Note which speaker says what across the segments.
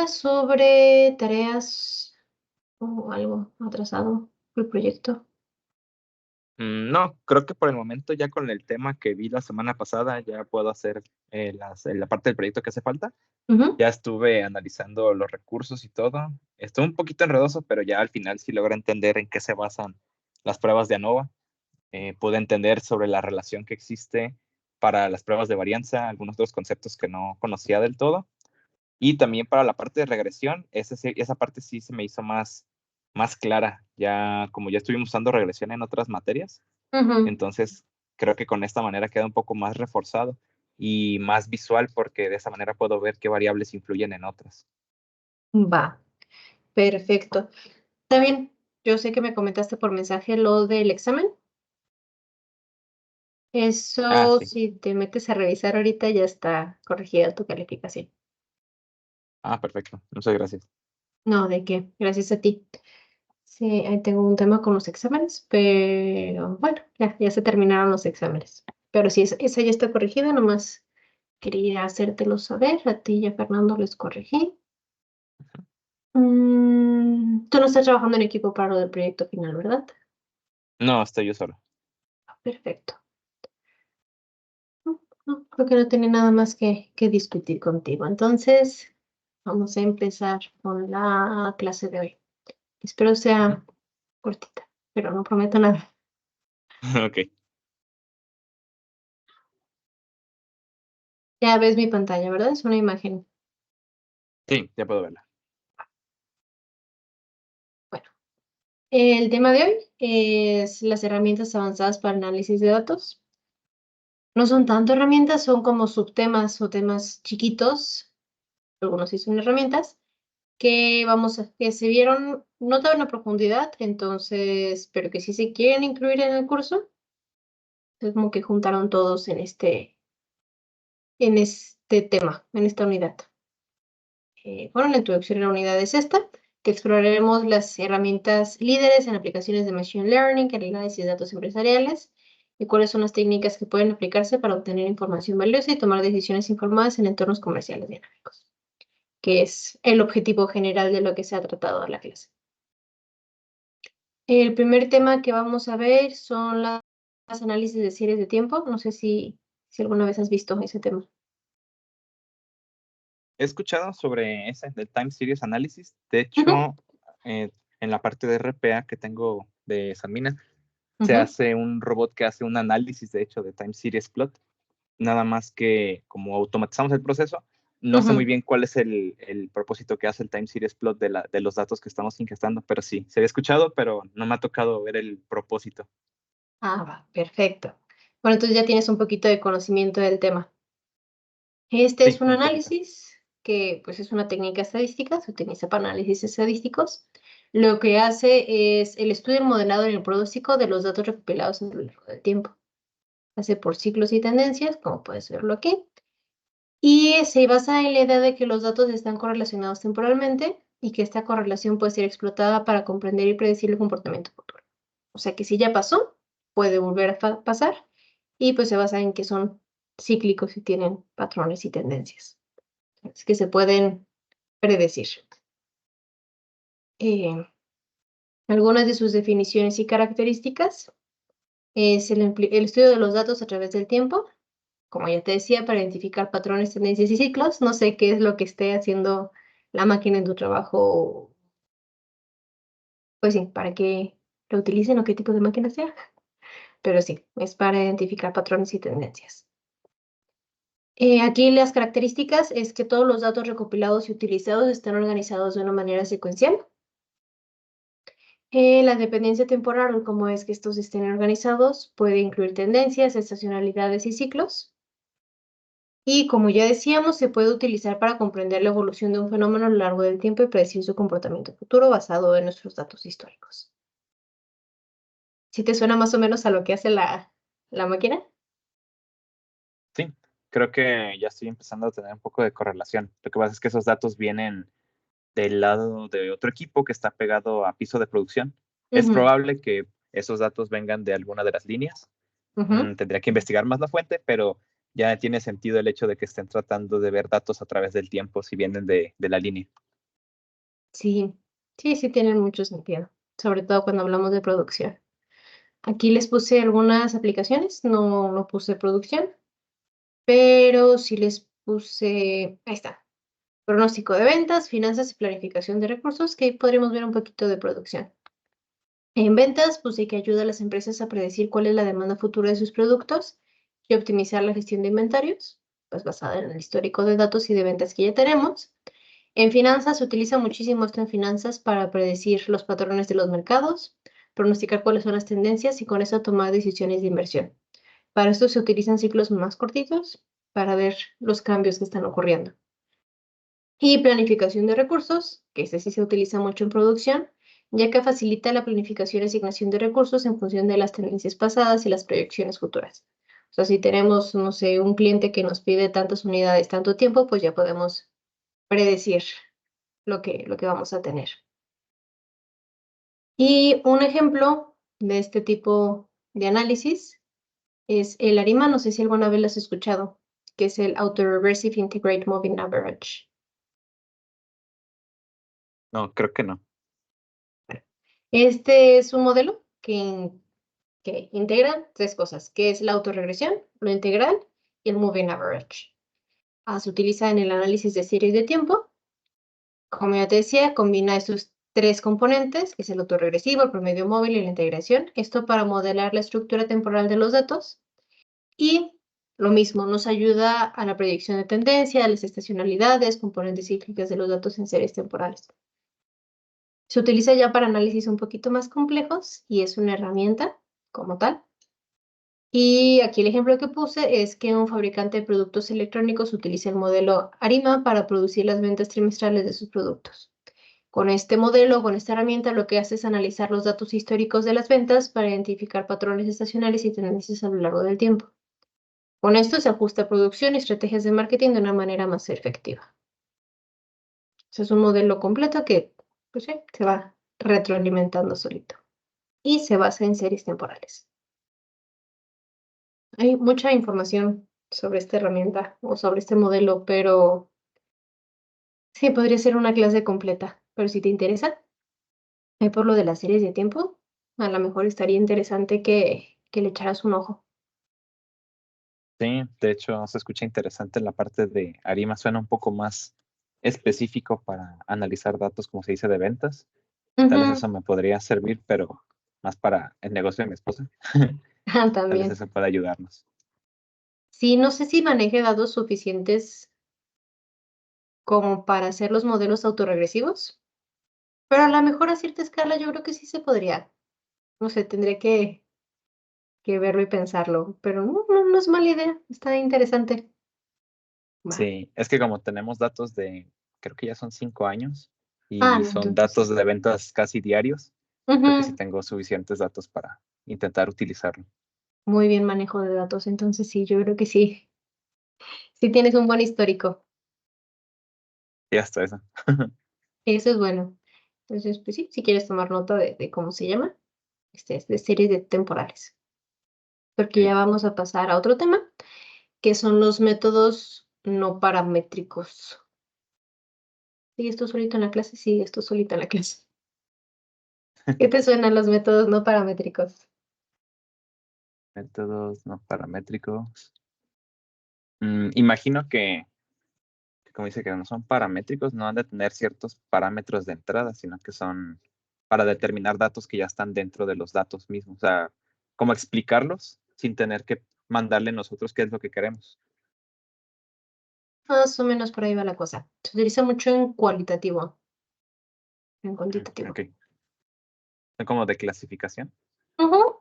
Speaker 1: sobre tareas o algo atrasado el proyecto.
Speaker 2: No, creo que por el momento ya con el tema que vi la semana pasada ya puedo hacer la parte del proyecto que hace falta.
Speaker 1: Ujú.
Speaker 2: Ya estuve analizando los recursos y todo. Estuvo un poquito enredoso, pero ya al final sí logré entender en qué se basan las pruebas de ANOVA. Pude entender sobre la relación que existe para las pruebas de varianza, algunos otros conceptos que no conocía del todo. Y también para la parte de regresión, esa parte sí se me hizo más clara, ya como ya estuvimos usando regresión en otras materias,
Speaker 1: Ujú.
Speaker 2: entonces creo que con esta manera queda un poco más reforzado y más visual porque de esa manera puedo ver qué variables influyen en otras.
Speaker 1: Va, perfecto. También, yo sé que me comentaste por mensaje lo del examen.
Speaker 2: Ah,
Speaker 1: Eso,
Speaker 2: sí.
Speaker 1: si te metes a revisar ahorita, ya está corregida tu calificación.
Speaker 2: Ah, perfecto. Muchas gracias.
Speaker 1: No, ¿de qué? Gracias a ti. Sí, ahí tengo un tema con los exámenes, pero bueno, ya se terminaron los exámenes. Pero sí, esa ya está corregida, nomás quería hacértelo saber. A ti y a Fernando les corregí. Tú no estás trabajando en equipo para lo del proyecto final, ¿verdad?
Speaker 2: No, estoy yo solo.
Speaker 1: Perfecto. No, creo que no tenía nada más que discutir contigo. Entonces, vamos a empezar con la clase de hoy. Espero
Speaker 2: Ujú.
Speaker 1: sea cortita, pero no prometo nada.
Speaker 2: Ok.
Speaker 1: Ya ves mi pantalla, ¿verdad? Es una imagen.
Speaker 2: Sí, ya puedo verla.
Speaker 1: Bueno, el tema de hoy es las herramientas avanzadas para análisis de datos. No son tanto herramientas, son como subtemas o temas chiquitos, algunos sí son herramientas, que se vieron no tan a profundidad, entonces, pero que sí se quieren incluir en el curso. Es como que juntaron todos en este tema, en esta unidad. Bueno, la introducción a la unidad es esta, que exploraremos las herramientas líderes en aplicaciones de Machine Learning, el análisis de datos empresariales, y cuáles son las técnicas que pueden aplicarse para obtener información valiosa y tomar decisiones informadas en entornos comerciales dinámicos, que es el objetivo general de lo que se ha tratado en la clase. El primer tema que vamos a ver son las análisis de series de tiempo. No sé si alguna vez has visto ese tema.
Speaker 2: He escuchado sobre ese del Time Series Analysis. De
Speaker 1: Ujú,
Speaker 2: hecho, en la parte de RPA que tengo de Sanmina, se
Speaker 1: ujú.
Speaker 2: hace un robot que hace un análisis, de hecho, de Time Series Plot. Nada más que como automatizamos el proceso, no sé muy
Speaker 1: Ujú.
Speaker 2: bien cuál es el propósito que hace el Time Series Plot de los datos que estamos ingestando, pero sí, se había escuchado, pero no me ha tocado ver el propósito.
Speaker 1: Va, perfecto. Bueno, entonces ya tienes un poquito de conocimiento del tema. Este es
Speaker 2: Sí,
Speaker 1: un
Speaker 2: un poquito.
Speaker 1: análisis que pues es una técnica estadística, se utiliza para análisis estadísticos. Lo que hace es el estudio modelado en el pronóstico de los datos recopilados a lo largo del tiempo. Hace por ciclos y tendencias, como puedes verlo aquí. Y se basa en la idea de que los datos están correlacionados temporalmente y que esta correlación puede ser explotada para comprender y predecir el comportamiento futuro. O sea que si ya pasó, puede volver a pasar y pues se basa en que son cíclicos y tienen patrones y tendencias. Es que se pueden predecir. Eh, Algunas de sus definiciones y características es el estudio de los datos a través del tiempo, como ya te decía, para identificar patrones, tendencias y ciclos. No sé qué es lo que esté haciendo la máquina en tu trabajo, pues sí, para que lo utilicen o qué tipo de máquina sea, pero sí, es para identificar patrones y tendencias. Aquí las características es que todos los datos recopilados y utilizados están organizados de una manera secuencial. La dependencia temporal o cómo es que estos estén organizados puede incluir tendencias, estacionalidades y ciclos. Y como ya decíamos, se puede utilizar para comprender la evolución de un fenómeno a lo largo del tiempo y predecir su comportamiento futuro basado en nuestros datos históricos. ¿Sí te suena más o menos a lo que hace la máquina?
Speaker 2: Sí, creo que ya estoy empezando a tener un poco de correlación. Lo que pasa es que esos datos vienen del lado de otro equipo que está pegado a piso de producción. Es
Speaker 1: Ujú,
Speaker 2: probable que esos datos vengan de alguna de las líneas.
Speaker 1: ujú.
Speaker 2: Tendría que investigar más la fuente, pero ya tiene sentido el hecho de que estén tratando de ver datos a través del tiempo si vienen de la línea.
Speaker 1: Sí, sí tienen mucho sentido, sobre todo cuando hablamos de producción. Aquí les puse algunas aplicaciones, no puse producción, pero sí les puse, ahí está, pronóstico de ventas, finanzas y planificación de recursos, que ahí podríamos ver un poquito de producción. En ventas, puse que ayuda a las empresas a predecir cuál es la demanda futura de sus productos y optimizar la gestión de inventarios, pues basada en el histórico de datos y de ventas que ya tenemos. En finanzas, se utiliza muchísimo esto en finanzas para predecir los patrones de los mercados, pronosticar cuáles son las tendencias y con eso tomar decisiones de inversión. Para esto se utilizan ciclos más cortitos para ver los cambios que están ocurriendo. Y planificación de recursos, que este sí se utiliza mucho en producción, ya que facilita la planificación y asignación de recursos en función de las tendencias pasadas y las proyecciones futuras. O sea, si tenemos, no sé, un cliente que nos pide tantas unidades tanto tiempo, pues ya podemos predecir lo que vamos a tener. Y un ejemplo de este tipo de análisis es el ARIMA, no sé si alguna vez lo has escuchado, que es el Autoregressive Integrate Moving Average.
Speaker 2: No, creo que no.
Speaker 1: Este es un modelo que integra tres cosas, que es la autorregresión, lo integral y el moving average. Se utiliza en el análisis de series de tiempo. Como ya te decía, combina estos tres componentes, que es el autorregresivo, el promedio móvil y la integración. Esto para modelar la estructura temporal de los datos. Y lo mismo, nos ayuda a la predicción de tendencia, a las estacionalidades, componentes cíclicas de los datos en series temporales. Se utiliza ya para análisis un poquito más complejos y es una herramienta como tal. Y aquí el ejemplo que puse es que un fabricante de productos electrónicos utiliza el modelo ARIMA para producir las ventas trimestrales de sus productos. Con este modelo, con esta herramienta, lo que hace es analizar los datos históricos de las ventas para identificar patrones estacionales y tendencias a lo largo del tiempo. Con esto se ajusta producción y estrategias de marketing de una manera más efectiva. Es un modelo completo que pues, se va retroalimentando solito y se basa en series temporales. Hay mucha información sobre esta herramienta o sobre este modelo, pero sí, podría ser una clase completa. Pero si te interesa, por lo de las series de tiempo, a lo mejor estaría interesante que le echaras un ojo.
Speaker 2: Sí, de hecho se escucha interesante la parte de Arima, suena un poco más específico para analizar datos, como se dice, de ventas. Tal vez
Speaker 1: Ujú.
Speaker 2: eso me podría servir, pero más para el negocio de mi esposa. Tal vez
Speaker 1: También.
Speaker 2: eso pueda ayudarnos.
Speaker 1: Sí, no sé si maneje datos suficientes como para hacer los modelos autorregresivos, pero a lo mejor a cierta escala yo creo que sí se podría. No sé, tendré que verlo y pensarlo, pero no es mala idea, está interesante. Va.
Speaker 2: Sí, es que como tenemos datos de, creo que ya son 5 años y
Speaker 1: No,
Speaker 2: son
Speaker 1: entonces
Speaker 2: datos
Speaker 1: sí.
Speaker 2: de ventas casi diarios, creo que sí
Speaker 1: Ujú.
Speaker 2: tengo suficientes datos para intentar utilizarlo.
Speaker 1: Muy bien manejo de datos, entonces sí, yo creo que sí. Sí tienes un buen histórico.
Speaker 2: Y hasta eso.
Speaker 1: Eso es bueno. Entonces, pues sí, si quieres tomar nota de cómo se llama, es de series de temporales. Porque ya
Speaker 2: Ok.
Speaker 1: vamos a pasar a otro tema, que son los métodos no paramétricos. ¿Sigue esto solito en la clase? Sí, esto solito en la clase. ¿Qué te suenan los métodos no paramétricos?
Speaker 2: Métodos no paramétricos. Imagino que como dice que no son paramétricos, no han de tener ciertos parámetros de entrada, sino que son para determinar datos que ya están dentro de los datos mismos. O sea, cómo explicarlos sin tener que mandarle nosotros qué es lo que queremos.
Speaker 1: Más o menos por ahí va la cosa. Se utiliza mucho en cualitativo, en cuantitativo.
Speaker 2: Ok. Son como de clasificación.
Speaker 1: Ujú.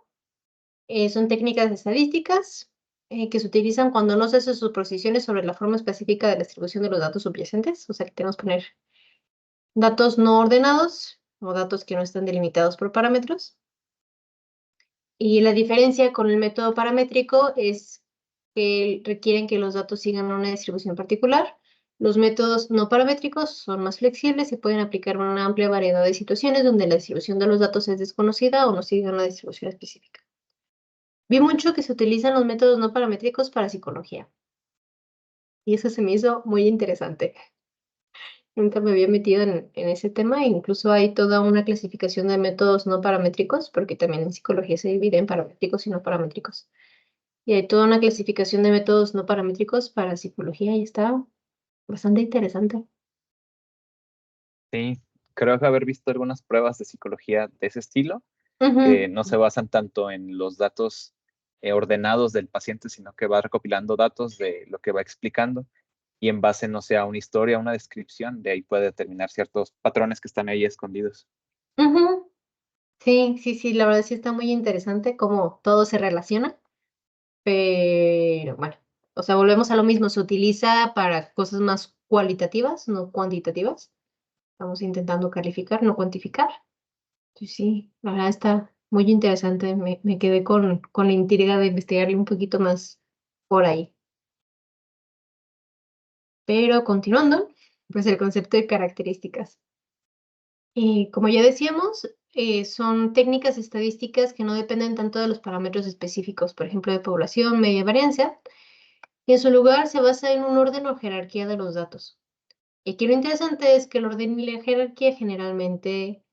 Speaker 1: Son técnicas estadísticas que se utilizan cuando no se hacen suposiciones sobre la forma específica de la distribución de los datos subyacentes. O sea, que tenemos que poner datos no ordenados o datos que no están delimitados por parámetros. Y la diferencia con el método paramétrico es que requieren que los datos sigan una distribución particular. Los métodos no paramétricos son más flexibles y pueden aplicar a una amplia variedad de situaciones donde la distribución de los datos es desconocida o no sigue una distribución específica. Vi mucho que se utilizan los métodos no paramétricos para psicología. y eso se me hizo muy interesante. Nunca me había metido en ese tema, e incluso hay toda una clasificación de métodos no paramétricos, porque también en psicología se divide en paramétricos y no paramétricos. Y hay toda una clasificación de métodos no paramétricos para psicología y está bastante interesante.
Speaker 2: Sí, creo que haber visto algunas pruebas de psicología de ese estilo, que
Speaker 1: Ujú,
Speaker 2: no se basan tanto en los datos ordenados del paciente, sino que va recopilando datos de lo que va explicando y en base, no sé, a una historia, una descripción, de ahí puede determinar ciertos patrones que están ahí escondidos.
Speaker 1: ujú. Sí, sí, sí, la verdad sí está muy interesante cómo todo se relaciona, pero bueno, o sea, volvemos a lo mismo, se utiliza para cosas más cualitativas, no cuantitativas. Estamos intentando calificar, no cuantificar. Sí, sí, la verdad está muy interesante. Me quedé con la intriga de investigarle un poquito más por ahí. Pero continuando, pues el concepto de características. Y como ya decíamos, son técnicas estadísticas que no dependen tanto de los parámetros específicos, por ejemplo, de población, media varianza, y en su lugar se basa en un orden o jerarquía de los datos. Y aquí lo interesante es que el orden y la jerarquía generalmente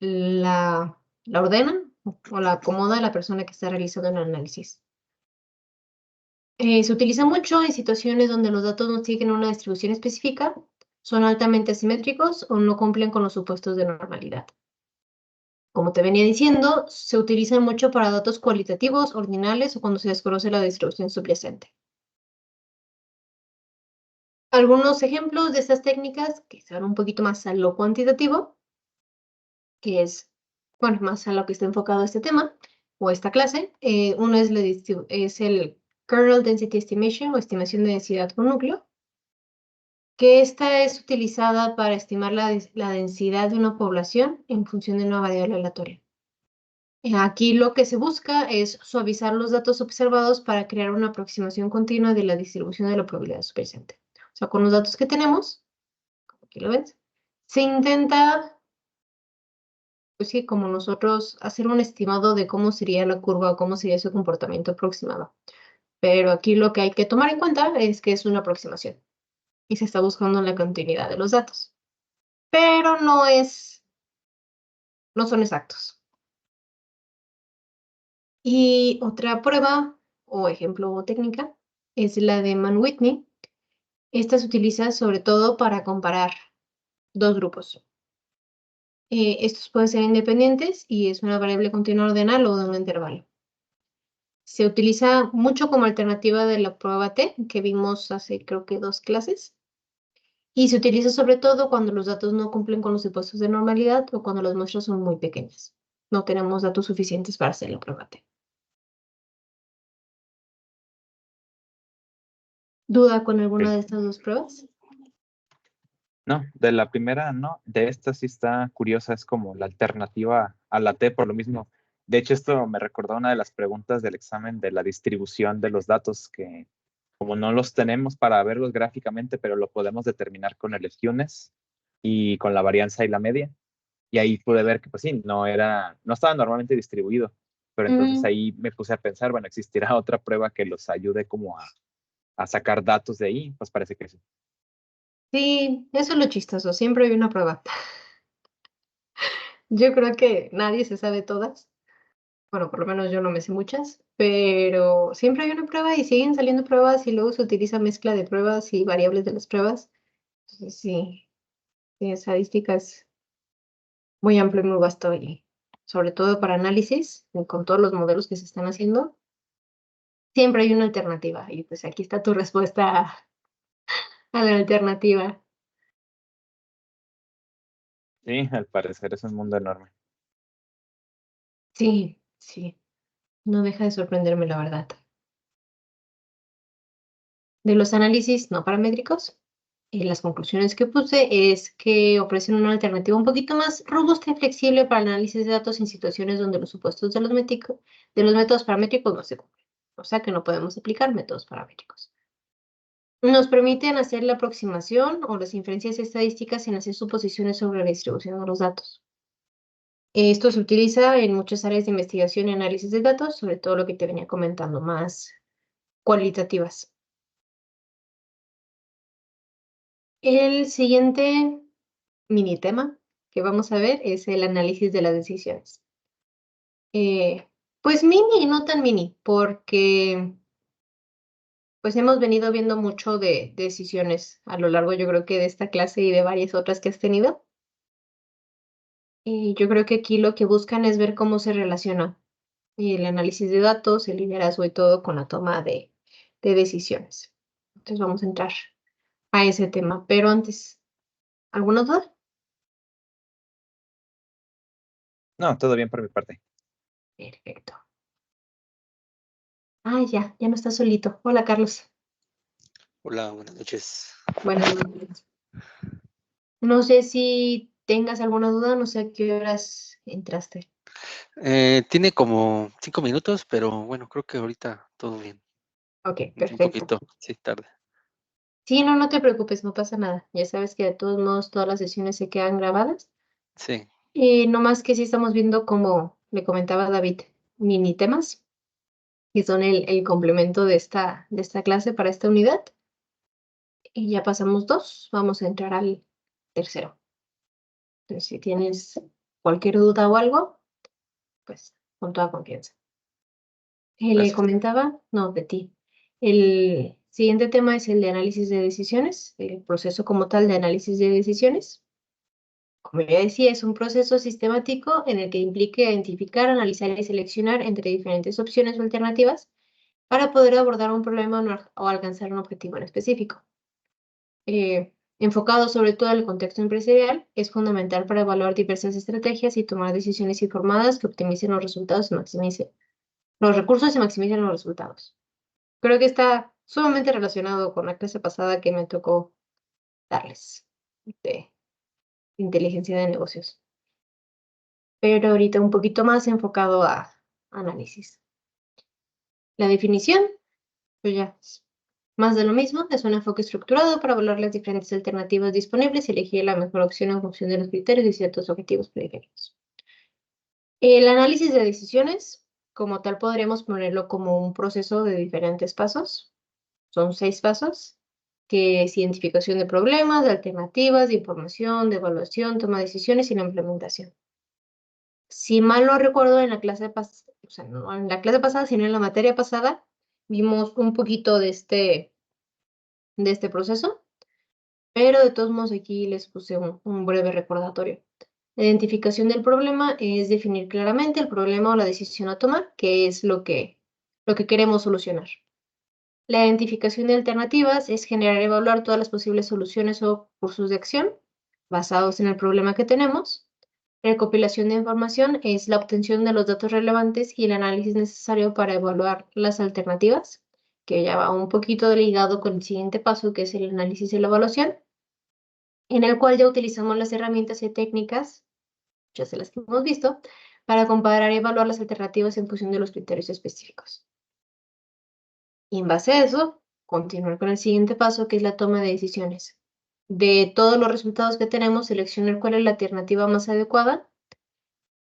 Speaker 1: la ordena o la acomoda la persona que está realizando el análisis. Se utiliza mucho en situaciones donde los datos no siguen una distribución específica, son altamente asimétricos o no cumplen con los supuestos de normalidad. Como te venía diciendo, se utilizan mucho para datos cualitativos, ordinales o cuando se desconoce la distribución subyacente. Algunos ejemplos de estas técnicas que se van un poquito más a lo cuantitativo, que es, bueno, más a lo que está enfocado este tema o esta clase. Uno es, es el Kernel Density Estimation o estimación de densidad por núcleo, que esta es utilizada para estimar la densidad de una población en función de una variable aleatoria. Aquí lo que se busca es suavizar los datos observados para crear una aproximación continua de la distribución de la probabilidad subyacente. O sea, con los datos que tenemos, como aquí lo ves, se intenta, pues sí, como nosotros, hacer un estimado de cómo sería la curva o cómo sería su comportamiento aproximado. Pero aquí lo que hay que tomar en cuenta es que es una aproximación y se está buscando la continuidad de los datos. Pero no son exactos. Y otra prueba o ejemplo o técnica es la de Mann-Whitney. Esta se utiliza sobre todo para comparar dos grupos. Estos pueden ser independientes y es una variable continua ordenal o de un intervalo. Se utiliza mucho como alternativa de la prueba T, que vimos hace creo que 2 clases. Y se utiliza sobre todo cuando los datos no cumplen con los supuestos de normalidad o cuando las muestras son muy pequeñas. No tenemos datos suficientes para hacer la prueba T. ¿Duda con alguna
Speaker 2: Ok.
Speaker 1: de estas dos pruebas?
Speaker 2: No, de la primera no, de esta sí está curiosa, es como la alternativa a la T por lo mismo. De hecho, esto me recordó una de las preguntas del examen de la distribución de los datos, que como no los tenemos para verlos gráficamente, pero lo podemos determinar con el skewness y con la varianza y la media. Y ahí pude ver que pues sí, no estaba normalmente distribuido. Pero entonces
Speaker 1: Mm,
Speaker 2: ahí me puse a pensar, bueno, ¿existirá otra prueba que los ayude como a sacar datos de ahí? Pues parece que sí.
Speaker 1: sí, eso es lo chistoso. Siempre hay una prueba. Yo creo que nadie se sabe todas. Bueno, por lo menos yo no me sé muchas, pero siempre hay una prueba y siguen saliendo pruebas y luego se utiliza mezcla de pruebas y variables de las pruebas. Entonces, sí, sí, estadística es muy amplio y muy vasto y sobre todo para análisis, con todos los modelos que se están haciendo, siempre hay una alternativa y pues aquí está tu respuesta a la alternativa.
Speaker 2: Sí, al parecer es un mundo enorme.
Speaker 1: Sí, sí, no deja de sorprenderme la verdad. De los análisis no paramétricos, las conclusiones que puse es que ofrecen una alternativa un poquito más robusta y flexible para el análisis de datos en situaciones donde los supuestos de los métodos paramétricos no se cumplen. O sea que no podemos aplicar métodos paramétricos. Nos permiten hacer la aproximación o las inferencias estadísticas sin hacer suposiciones sobre la distribución de los datos. Esto se utiliza en muchas áreas de investigación y análisis de datos, sobre todo lo que te venía comentando, más cualitativas. El siguiente mini tema que vamos a ver es el análisis de las decisiones. Pues mini y no tan mini, porque pues hemos venido viendo mucho de decisiones a lo largo, yo creo que de esta clase y de varias otras que has tenido. Y yo creo que aquí lo que buscan es ver cómo se relaciona el análisis de datos, el liderazgo y todo con la toma de decisiones. Entonces vamos a entrar a ese tema. Pero antes, ¿alguna duda?
Speaker 2: No, todo bien por mi parte.
Speaker 1: Perfecto. Ah, ya no está solito. Hola, Carlos.
Speaker 3: Hola, buenas noches.
Speaker 1: Buenas noches. No sé si tengas alguna duda, no sé a qué horas entraste.
Speaker 3: Tiene como 5 minutos, pero bueno, creo que ahorita todo bien.
Speaker 1: Ok,
Speaker 3: Un
Speaker 1: perfecto.
Speaker 3: poquito, sí, tarde.
Speaker 1: Sí, no te preocupes, no pasa nada. Ya sabes que de todos modos todas las sesiones se quedan grabadas.
Speaker 3: Sí,
Speaker 1: No más que sí estamos viendo, como le comentaba David, mini temas, que son el complemento de esta clase para esta unidad. Y ya pasamos dos, vamos a entrar al tercero. Entonces, si tienes cualquier duda o algo, pues con toda confianza. Le
Speaker 3: gracias.
Speaker 1: comentaba, no, de ti. El siguiente tema es el de análisis de decisiones, el proceso como tal de análisis de decisiones. Como ya decía, es un proceso sistemático en el que implica identificar, analizar y seleccionar entre diferentes opciones o alternativas para poder abordar un problema o alcanzar un objetivo en específico. Enfocado sobre todo en el contexto empresarial, es fundamental para evaluar diversas estrategias y tomar decisiones informadas que optimicen los resultados y maximicen los recursos y maximicen los resultados. Creo que está sumamente relacionado con la clase pasada que me tocó darles de inteligencia de negocios, pero ahorita un poquito más enfocado a análisis. La definición, pues ya es más de lo mismo, es un enfoque estructurado para evaluar las diferentes alternativas disponibles y elegir la mejor opción en función de los criterios y ciertos objetivos predefinidos. El análisis de decisiones, como tal, podríamos ponerlo como un proceso de diferentes pasos. Son 6 pasos, que es identificación de problemas, de alternativas, de información, de evaluación, toma de decisiones y la implementación. Si mal no recuerdo, en la clase pasada, o sea, no en la clase pasada, sino en la materia pasada, vimos un poquito de este proceso, pero de todos modos aquí les puse un breve recordatorio. La identificación del problema es definir claramente el problema o la decisión a tomar, que es lo que queremos solucionar. La identificación de alternativas es generar y evaluar todas las posibles soluciones o cursos de acción basados en el problema que tenemos. Recopilación de información es la obtención de los datos relevantes y el análisis necesario para evaluar las alternativas, que ya va un poquito ligado con el siguiente paso, que es el análisis y la evaluación, en el cual ya utilizamos las herramientas y técnicas, muchas de las que hemos visto, para comparar y evaluar las alternativas en función de los criterios específicos. Y en base a eso, continuar con el siguiente paso, que es la toma de decisiones. De todos los resultados que tenemos, seleccionar cuál es la alternativa más adecuada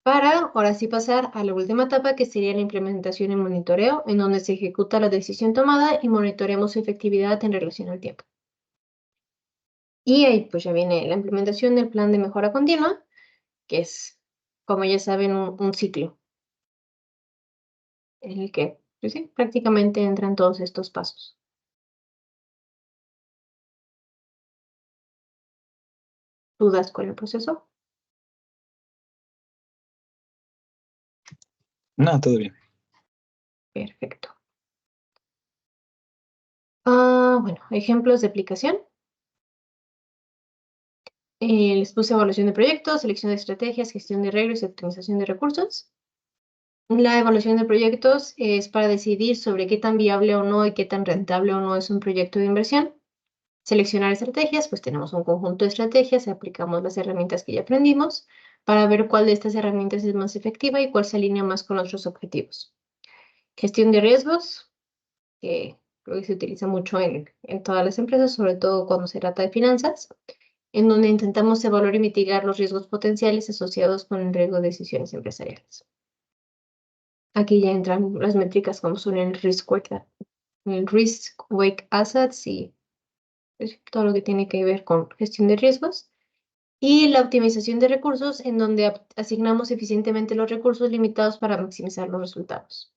Speaker 1: para ahora sí pasar a la última etapa, que sería la implementación y monitoreo, en donde se ejecuta la decisión tomada y monitoreamos su efectividad en relación al tiempo. Y ahí pues ya viene la implementación del plan de mejora continua, que es, como ya saben, un ciclo en el que pues sí, prácticamente entran todos estos pasos. ¿Dudas con el proceso?
Speaker 2: No, todo bien.
Speaker 1: Perfecto. Bueno, ejemplos de aplicación. Les puse evaluación de proyectos, selección de estrategias, gestión de riesgos y optimización de recursos. La evaluación de proyectos es para decidir sobre qué tan viable o no y qué tan rentable o no es un proyecto de inversión. Seleccionar estrategias, pues tenemos un conjunto de estrategias, aplicamos las herramientas que ya aprendimos para ver cuál de estas herramientas es más efectiva y cuál se alinea más con nuestros objetivos. Gestión de riesgos, que creo que se utiliza mucho en todas las empresas, sobre todo cuando se trata de finanzas, en donde intentamos evaluar y mitigar los riesgos potenciales asociados con el riesgo de decisiones empresariales. Aquí ya entran las métricas como son el risk weight assets y pues, todo lo que tiene que ver con gestión de riesgos. Y la optimización de recursos, en donde asignamos eficientemente los recursos limitados para maximizar los resultados.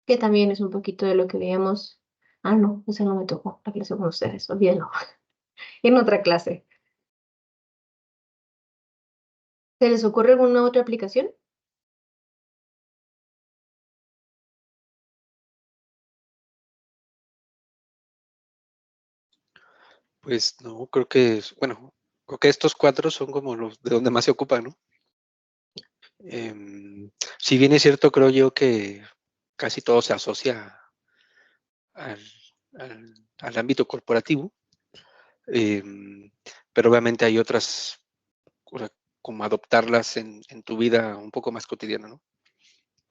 Speaker 1: Que también es un poquito de lo que veíamos. Ah, no, esa no me tocó, la clase con ustedes, olvídenlo. En otra clase. ¿Se les ocurre alguna otra aplicación?
Speaker 3: Pues no, creo que, bueno, creo que estos 4 son como los de donde más se ocupan, ¿no? Si bien es cierto, creo yo que casi todo se asocia al, al ámbito corporativo, pero obviamente hay otras, o sea, como adoptarlas en tu vida un poco más cotidiana, ¿no?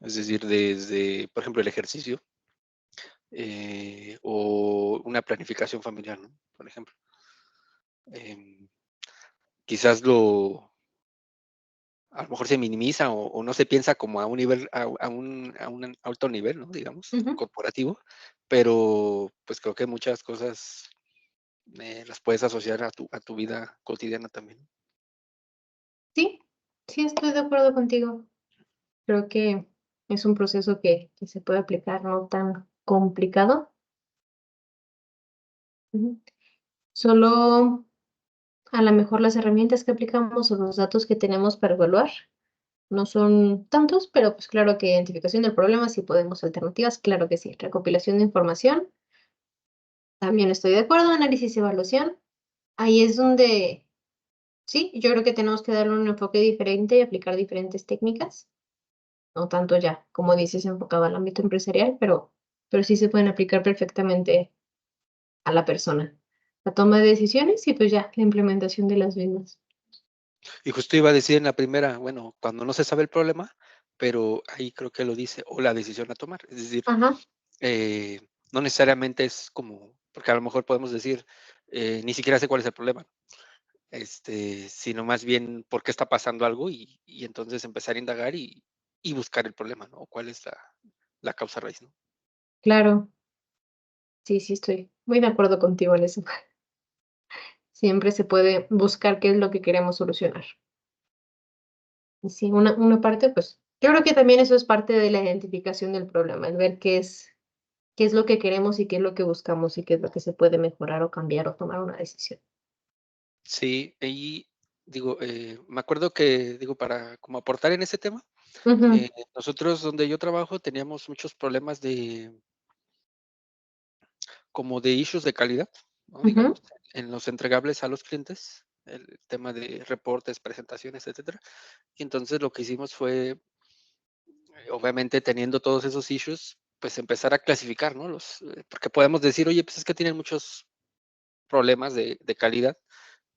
Speaker 3: Es decir, desde, por ejemplo, el ejercicio o una planificación familiar, ¿no? Por ejemplo. Em, quizás a lo mejor se minimiza o no se piensa como a un nivel, a un alto nivel, ¿no? Digamos,
Speaker 1: Ujú.
Speaker 3: corporativo, pero pues creo que muchas cosas las puedes asociar a tu vida cotidiana también.
Speaker 1: Sí, sí, estoy de acuerdo contigo. Creo que es un proceso que se puede aplicar no tan complicado. Ujú. Solo a lo mejor las herramientas que aplicamos o los datos que tenemos para evaluar no son tantos, pero pues claro que identificación del problema, si podemos alternativas, claro que sí. Recopilación de información, también estoy de acuerdo. Análisis y evaluación, ahí es donde sí, yo creo que tenemos que darle un enfoque diferente y aplicar diferentes técnicas. No tanto ya, como dices, enfocado al ámbito empresarial, pero sí se pueden aplicar perfectamente a la persona. La toma de decisiones y pues ya, la implementación de las mismas.
Speaker 3: Y justo iba a decir en la primera, bueno, cuando no se sabe el problema, pero ahí creo que lo dice, o la decisión a tomar. Es decir,
Speaker 1: Ajá,
Speaker 3: eh, no necesariamente es como, porque a lo mejor podemos decir, ni siquiera sé cuál es el problema, sino más bien por qué está pasando algo y entonces empezar a indagar y buscar el problema, ¿no? ¿Cuál es la causa raíz, ¿no?
Speaker 1: claro. Sí, sí, estoy muy de acuerdo contigo en eso. Siempre se puede buscar qué es lo que queremos solucionar. Y sí, una parte, pues, yo creo que también eso es parte de la identificación del problema, el ver qué es lo que queremos y qué es lo que buscamos y qué es lo que se puede mejorar o cambiar o tomar una decisión.
Speaker 3: Sí, y digo, me acuerdo que, digo, para como aportar en ese tema,
Speaker 1: Ujú,
Speaker 3: nosotros donde yo trabajo teníamos muchos problemas como de issues de calidad, ¿no?
Speaker 1: ujú,
Speaker 3: Digamos, en los entregables a los clientes, el tema de reportes, presentaciones, etcétera. Y entonces lo que hicimos fue, obviamente teniendo todos esos issues, pues empezar a clasificar, ¿no? Porque podemos decir, oye, pues es que tienen muchos problemas de calidad,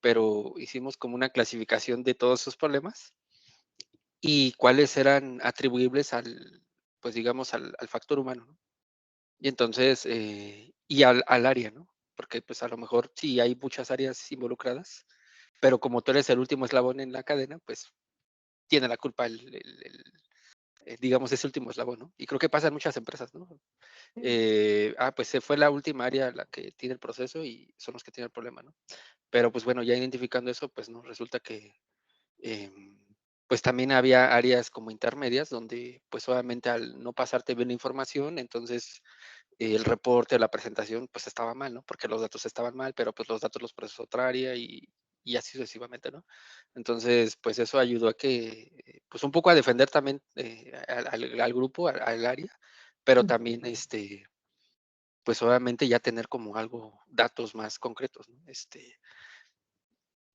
Speaker 3: pero hicimos como una clasificación de todos esos problemas y cuáles eran atribuibles pues digamos, al factor humano, ¿no? Y entonces, y al área, ¿no? Porque pues a lo mejor sí hay muchas áreas involucradas, pero como tú eres el último eslabón en la cadena, pues tiene la culpa digamos, ese último eslabón, ¿no? Y creo que pasa en muchas empresas, ¿no? Pues se fue la última área la que tiene el proceso y son los que tienen el problema, ¿no? Pero pues bueno, ya identificando eso, pues no resulta que em, pues también había áreas como intermedias donde pues obviamente al no pasarte bien la información, entonces el reporte o la presentación pues estaba mal, ¿no? Porque los datos estaban mal, pero pues los datos los procesó otra área y así sucesivamente, ¿no? Entonces, pues eso ayudó a que, pues un poco a defender también al grupo, al área, pero
Speaker 1: ujú.
Speaker 3: también, pues obviamente ya tener como algo, datos más concretos, ¿no?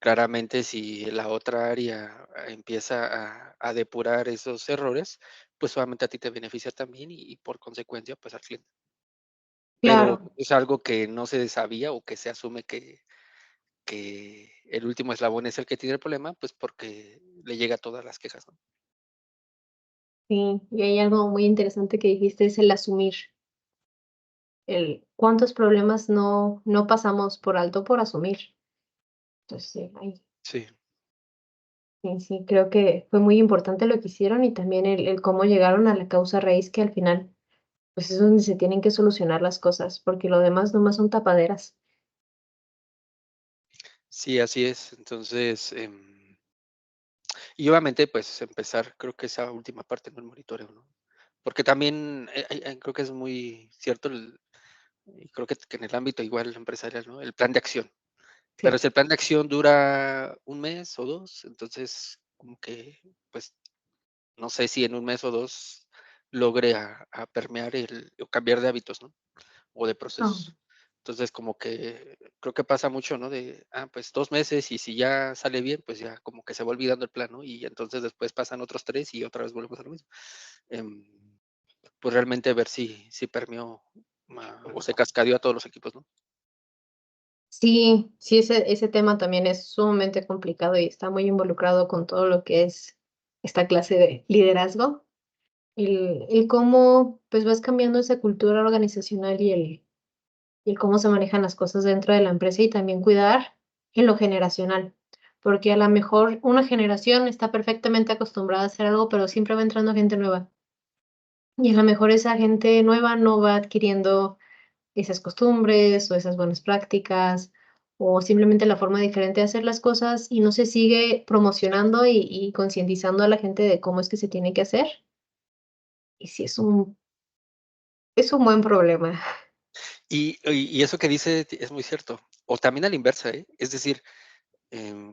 Speaker 3: Claramente si la otra área empieza a depurar esos errores, pues obviamente a ti te beneficia también y por consecuencia, pues al cliente. Pero
Speaker 1: Claro,
Speaker 3: es algo que no se sabía o que se asume que el último eslabón es el que tiene el problema, pues porque le llega todas las quejas, ¿no?
Speaker 1: sí. Y hay algo muy interesante que dijiste, es el asumir, el cuántos problemas no pasamos por alto por asumir. Entonces, sí,
Speaker 3: Sí,
Speaker 1: sí, sí, creo que fue muy importante lo que hicieron y también el cómo llegaron a la causa raíz que al final, pues es donde se tienen que solucionar las cosas, porque lo demás nomás son tapaderas.
Speaker 3: Sí, así es. Entonces, y obviamente, pues empezar, creo que esa última parte, ¿no? El monitoreo, ¿no? Porque también creo que es muy cierto, y creo que en el ámbito igual empresarial, ¿no? El plan de acción. Pero
Speaker 1: Sí.
Speaker 3: si el plan de acción dura un mes o 2, entonces como que, pues, no sé si en un mes o 2 logre a permear o cambiar de hábitos, ¿no? O de
Speaker 1: No.
Speaker 3: procesos. Entonces, como que creo que pasa mucho, ¿no? Pues 2 meses y si ya sale bien, pues ya como que se va olvidando el plan, ¿no? Y entonces después pasan otros 3 y otra vez volvemos a lo mismo. Em, pues realmente ver si permeó o se cascadió a todos los equipos, ¿no?
Speaker 1: Sí, sí, ese tema también es sumamente complicado y está muy involucrado con todo lo que es esta clase de liderazgo. El cómo pues vas cambiando esa cultura organizacional y el cómo se manejan las cosas dentro de la empresa y también cuidar en lo generacional. Porque a lo mejor una generación está perfectamente acostumbrada a hacer algo, pero siempre va entrando gente nueva. Y a lo mejor esa gente nueva no va adquiriendo esas costumbres o esas buenas prácticas o simplemente la forma diferente de hacer las cosas y no se sigue promocionando y concientizando a la gente de cómo es que se tiene que hacer. Y sí, es un buen problema.
Speaker 3: Y eso que dice es muy cierto. O también a la inversa, ¿eh? Es decir,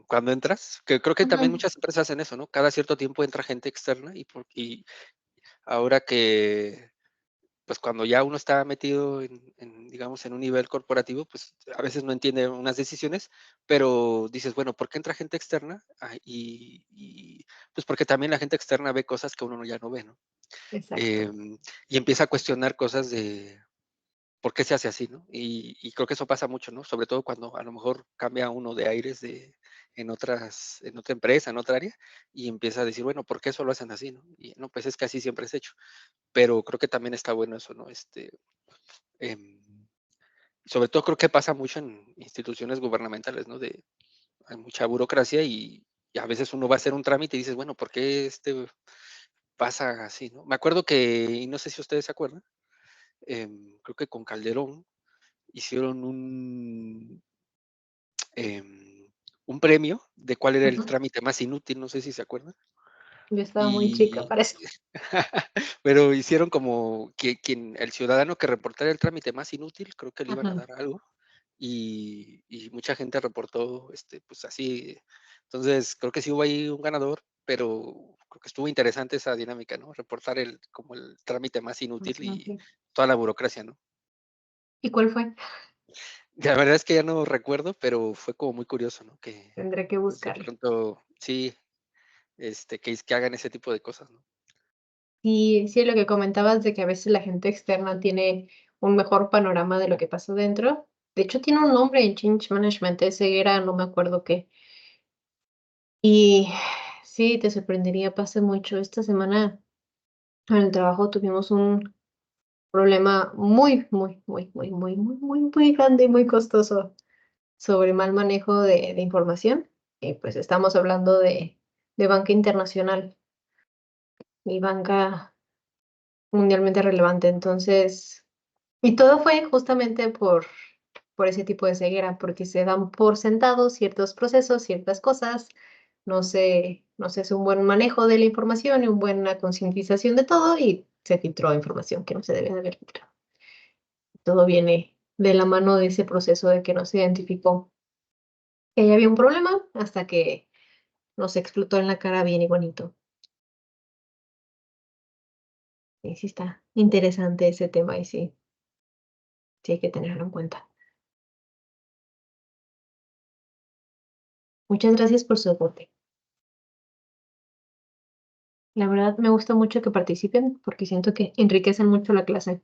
Speaker 3: cuando entras, que creo que también
Speaker 1: Ujú,
Speaker 3: muchas empresas hacen eso, ¿no? Cada cierto tiempo entra gente externa y ahora que, pues cuando ya uno está metido digamos, en un nivel corporativo, pues a veces no entiende unas decisiones, pero dices, bueno, ¿por qué entra gente externa? Pues porque también la gente externa ve cosas que uno ya no ve, ¿no?
Speaker 1: exacto.
Speaker 3: Em, y empieza a cuestionar cosas de por qué se hace así, ¿no? Y creo que eso pasa mucho, ¿no? Sobre todo cuando a lo mejor cambia uno de aires en otra empresa, en otra área, y empieza a decir, bueno, ¿por qué eso lo hacen así, no? Y no, pues es que así siempre es hecho. Pero creo que también está bueno eso, ¿no? Em, Sobre todo creo que pasa mucho en instituciones gubernamentales, ¿no? Hay mucha burocracia y a veces uno va a hacer un trámite y dices, bueno, ¿por qué pasa así, no? Me acuerdo que, y no sé si ustedes se acuerdan, creo que con Calderón hicieron em, un premio de cuál era el
Speaker 1: Ujú.
Speaker 3: trámite más inútil, no sé si se acuerdan.
Speaker 1: Yo estaba muy chica
Speaker 3: Y
Speaker 1: para eso.
Speaker 3: pero hicieron como que el ciudadano que reportara el trámite más inútil, creo que le iban a
Speaker 1: Ujú.
Speaker 3: dar algo, y mucha gente reportó, pues así. Entonces, creo que sí hubo ahí un ganador, pero creo que estuvo interesante esa dinámica, ¿no? Reportar como el trámite más inútil
Speaker 1: Pues, no
Speaker 3: y
Speaker 1: sé.
Speaker 3: toda la burocracia, ¿no?
Speaker 1: ¿Y cuál fue?
Speaker 3: La verdad es que ya no recuerdo, pero fue como muy curioso, ¿no? Que,
Speaker 1: Tendré que
Speaker 3: pues, de
Speaker 1: buscarlo.
Speaker 3: pronto, sí, que hagan ese tipo de cosas, ¿no?
Speaker 1: Y sí, lo que comentabas de que a veces la gente externa tiene un mejor panorama de lo que pasa dentro. De hecho, tiene un nombre en Change Management, ese era, no me acuerdo qué. Y sí, te sorprendería, pasa mucho. Esta semana en el trabajo tuvimos un problema muy, muy, muy, muy, muy, muy, muy, muy grande y muy costoso sobre mal manejo de información. Y pues estamos hablando de banca internacional y banca mundialmente relevante. Entonces, y todo fue justamente por ese tipo de ceguera, porque se dan por sentados ciertos procesos, ciertas cosas, no se hace un buen manejo de la información y una buena concientización de todo y se filtró información que no se debe de haber filtrado. Todo viene de la mano de ese proceso de que no se identificó que ahí había un problema hasta que nos explotó en la cara bien y bonito. Y sí está interesante ese tema y sí, sí hay que tenerlo en cuenta. Muchas gracias por su aporte. La verdad me gusta mucho que participen porque siento que enriquecen mucho la clase.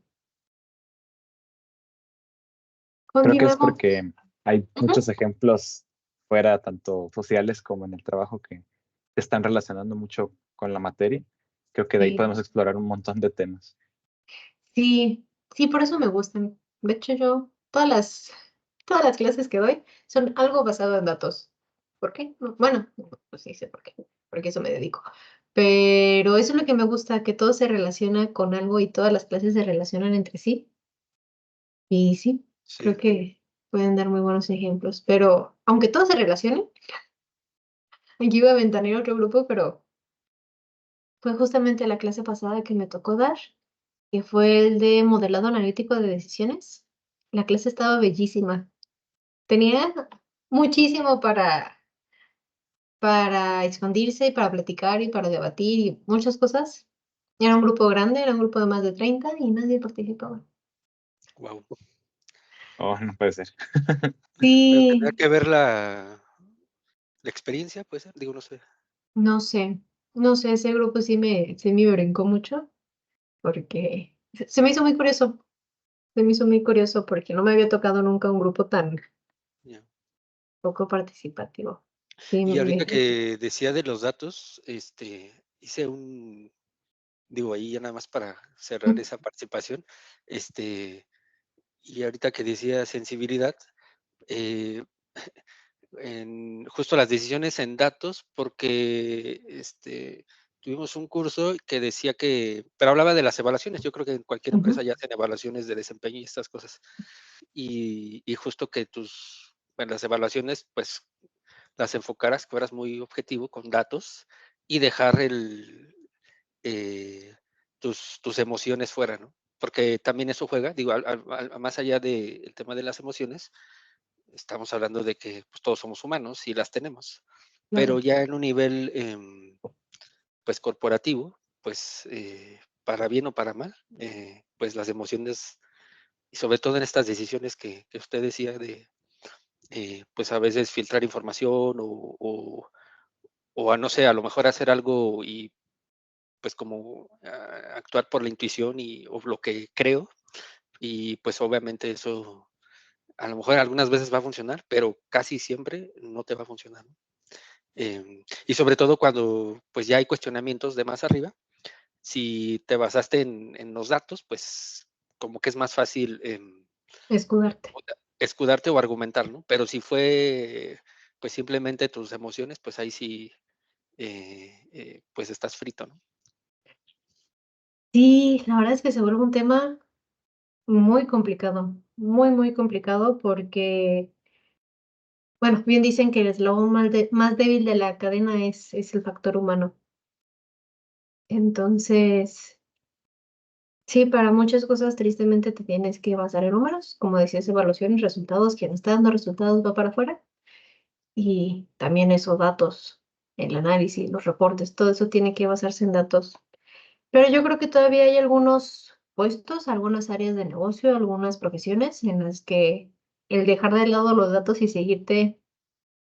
Speaker 4: Creo que es
Speaker 1: Continuemos.
Speaker 4: porque hay
Speaker 1: Ujú.
Speaker 4: muchos ejemplos fuera, tanto sociales como en el trabajo, que se están relacionando mucho con la materia. Creo que de ahí
Speaker 1: Sí,
Speaker 4: podemos explorar un montón de temas.
Speaker 1: sí, sí, por eso me gustan. De hecho, yo, todas las clases que doy son algo basado en datos. ¿Por qué? Bueno, pues sí sé por qué, porque eso me dedico. Pero eso es lo que me gusta, que todo se relaciona con algo y todas las clases se relacionan entre sí. Y sí, creo
Speaker 3: Sí.
Speaker 1: que pueden dar muy buenos ejemplos. Pero aunque todos se relacionen, aquí iba a ventanear otro grupo, pero fue justamente la clase pasada que me tocó dar, que fue el de modelado analítico de decisiones. La clase estaba bellísima. Tenía muchísimo para expandirse y para platicar y para debatir y muchas cosas. Era un grupo grande, era un grupo de más de 30 y nadie participaba.
Speaker 3: Wow.
Speaker 4: Oh, no puede ser.
Speaker 3: Pero tendría
Speaker 1: Sí,
Speaker 3: que ver la experiencia, puede ser, digo, no sé.
Speaker 1: no sé, no sé, ese grupo sí me brincó mucho porque se me hizo muy curioso, se me hizo muy curioso porque no me había tocado nunca un grupo tan
Speaker 3: Ya.
Speaker 1: poco participativo. Sí,
Speaker 3: Y ahorita que decía de los datos, hice digo, ahí ya nada más para cerrar esa participación, y ahorita que decía sensibilidad, eh, justo las decisiones en datos, porque tuvimos un curso que decía pero hablaba de las evaluaciones. Yo creo que en cualquier empresa
Speaker 1: Ujú,
Speaker 3: ya hacen evaluaciones de desempeño y estas cosas. Y justo que bueno, las evaluaciones, pues las enfocaras, que fueras muy objetivo con datos y dejar eh, tus emociones fuera, ¿no? Porque también eso juega, digo, más allá del tema de las emociones, estamos hablando de que pues, todos somos humanos y las tenemos,
Speaker 1: claro.
Speaker 3: pero ya en un nivel pues corporativo, pues para bien o para mal, pues las emociones, y sobre todo en estas decisiones que usted decía de, pues a veces filtrar información o a no sé, a lo mejor hacer algo y pues como actuar por la intuición o lo que creo, y pues obviamente eso a lo mejor algunas veces va a funcionar, pero casi siempre no te va a funcionar, ¿no? Y sobre todo cuando pues ya hay cuestionamientos de más arriba, si te basaste en los datos, pues como que es más fácil
Speaker 1: Escudarte.
Speaker 3: escudarte o argumentar, ¿no? Pero si fue pues simplemente tus emociones, pues ahí sí, pues estás frito, ¿no?
Speaker 1: Sí, la verdad es que se vuelve un tema muy complicado, muy, muy complicado porque, bueno, bien dicen que el eslabón más débil de la cadena es el factor humano. Entonces, sí, para muchas cosas tristemente te tienes que basar en números, como decías, evaluaciones, resultados, quien está dando resultados va para afuera y también esos datos, el análisis, los reportes, todo eso tiene que basarse en datos. Pero yo creo que todavía hay algunos puestos, algunas áreas de negocio, algunas profesiones en las que el dejar de lado los datos y seguirte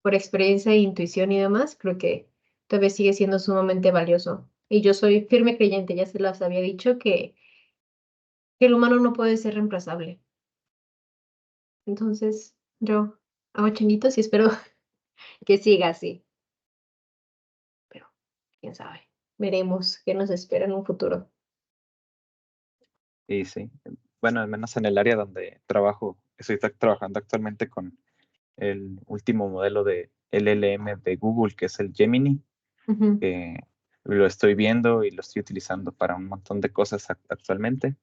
Speaker 1: por experiencia e intuición y demás, creo que todavía sigue siendo sumamente valioso. Y yo soy firme creyente, ya se las había dicho, que el humano no puede ser reemplazable. Entonces, yo hago changuitos y espero que siga así. Pero, quién sabe. Veremos qué nos espera en un futuro.
Speaker 4: Y sí, bueno, al menos en el área donde trabajo, estoy trabajando actualmente con el último modelo de LLM de Google, que es el Gemini,
Speaker 1: Ujú,
Speaker 4: que lo estoy viendo y lo estoy utilizando para un montón de cosas actualmente.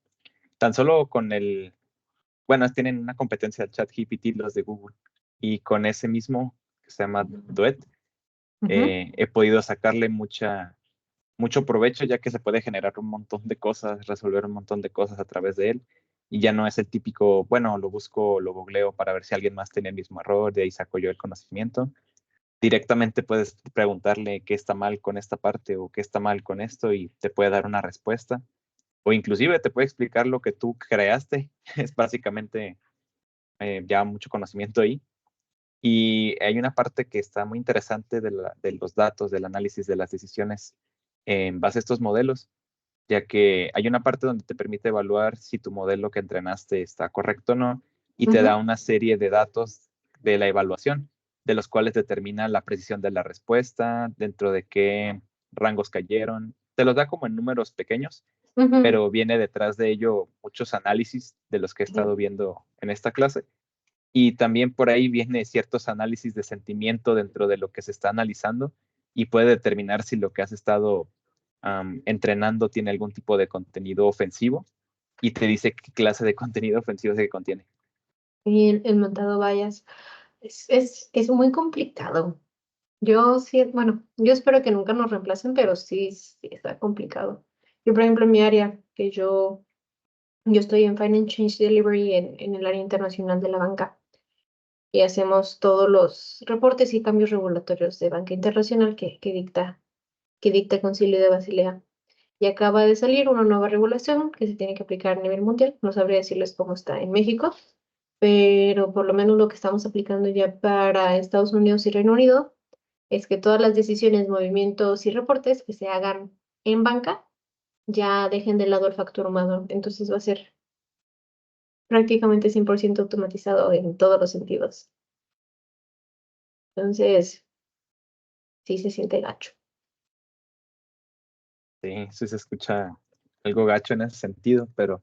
Speaker 4: Tan solo con bueno, tienen una competencia de ChatGPT los de Google, y con ese mismo, que se llama Duet,
Speaker 1: ujú,
Speaker 4: he podido sacarle mucho provecho, ya que se puede generar un montón de cosas, resolver un montón de cosas a través de él. Y ya no es el típico, bueno, lo busco, lo googleo para ver si alguien más tenía el mismo error, de ahí saco yo el conocimiento. Directamente puedes preguntarle qué está mal con esta parte o qué está mal con esto y te puede dar una respuesta. O inclusive te puede explicar lo que tú creaste. Es básicamente ya mucho conocimiento ahí. Y hay una parte que está muy interesante de los datos, del análisis de las decisiones en base a estos modelos, ya que hay una parte donde te permite evaluar si tu modelo que entrenaste está correcto o no, y te da
Speaker 1: ujú.
Speaker 4: una serie de datos de la evaluación, de los cuales determina la precisión de la respuesta, dentro de qué rangos cayeron. Te los da como en números pequeños,
Speaker 1: Ujú,
Speaker 4: pero viene detrás de ello muchos análisis de los que he estado
Speaker 1: claro.
Speaker 4: viendo en esta clase. Y también por ahí viene ciertos análisis de sentimiento dentro de lo que se está analizando y puede determinar si lo que has estado entrenando tiene algún tipo de contenido ofensivo, y te dice qué clase de contenido ofensivo es el que contiene.
Speaker 1: y el montado vallas. Es muy complicado. Yo sí, bueno, yo espero que nunca nos reemplacen, pero sí está complicado. Yo, por ejemplo, en mi área, yo estoy en Finance Change Delivery en el área internacional de la banca y hacemos todos los reportes y cambios regulatorios de banca internacional que dicta Concilio de Basilea. Y acaba de salir una nueva regulación que se tiene que aplicar a nivel mundial. No sabría decirles cómo está en México, pero por lo menos lo que estamos aplicando ya para Estados Unidos y Reino Unido es que todas las decisiones, movimientos y reportes que se hagan en banca ya dejen de lado el factor humano. Entonces va a ser prácticamente 100% automatizado en todos los sentidos. Entonces, sí se siente gacho.
Speaker 4: Sí se escucha algo gacho en ese sentido, pero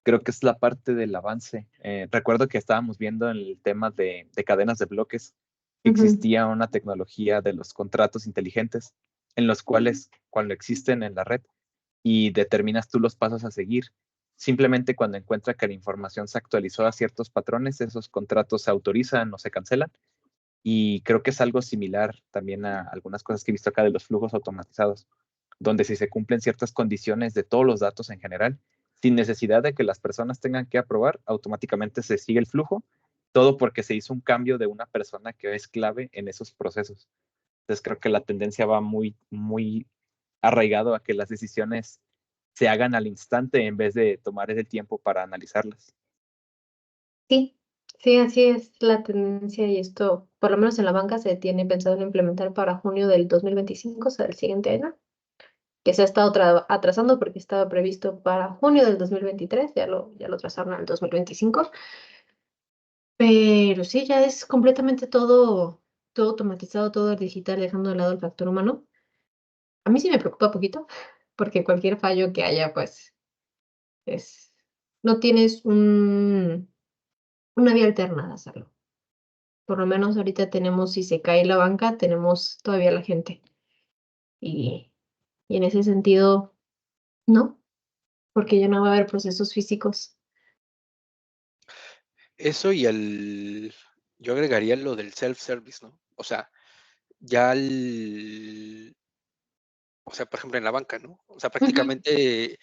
Speaker 4: creo que es la parte del avance. Recuerdo que estábamos viendo en el tema de cadenas de bloques, que
Speaker 1: Ujú.
Speaker 4: existía una tecnología de los contratos inteligentes, en los cuales cuando existen en la red y determinas tú los pasos a seguir, simplemente cuando encuentra que la información se actualizó a ciertos patrones, esos contratos se autorizan o se cancelan. Y creo que es algo similar también a algunas cosas que he visto acá de los flujos automatizados, donde si se cumplen ciertas condiciones de todos los datos en general, sin necesidad de que las personas tengan que aprobar, automáticamente se sigue el flujo, todo porque se hizo un cambio de una persona que es clave en esos procesos. Entonces creo que la tendencia va muy arraigado a que las decisiones se hagan al instante en vez de tomar el tiempo para analizarlas.
Speaker 1: Sí, sí, así es la tendencia y esto, por lo menos en la banca, se tiene pensado en implementar para junio del 2025, o sea, el siguiente año, que se ha estado atrasando porque estaba previsto para junio del 2023, ya lo trazaron al 2025, pero sí, ya es completamente todo automatizado, todo digital, dejando de lado el factor humano. A mí sí me preocupa poquito, porque cualquier fallo que haya, pues, es, no tienes una vía alterna de hacerlo. Por lo menos ahorita tenemos, si se cae la banca, tenemos todavía la gente. Y, y en ese sentido, no, porque ya no va a haber procesos físicos.
Speaker 3: Eso yo agregaría lo del self-service, ¿no? O sea, ya o sea, por ejemplo, en la banca, ¿no? O sea,
Speaker 1: Ujú.
Speaker 3: prácticamente,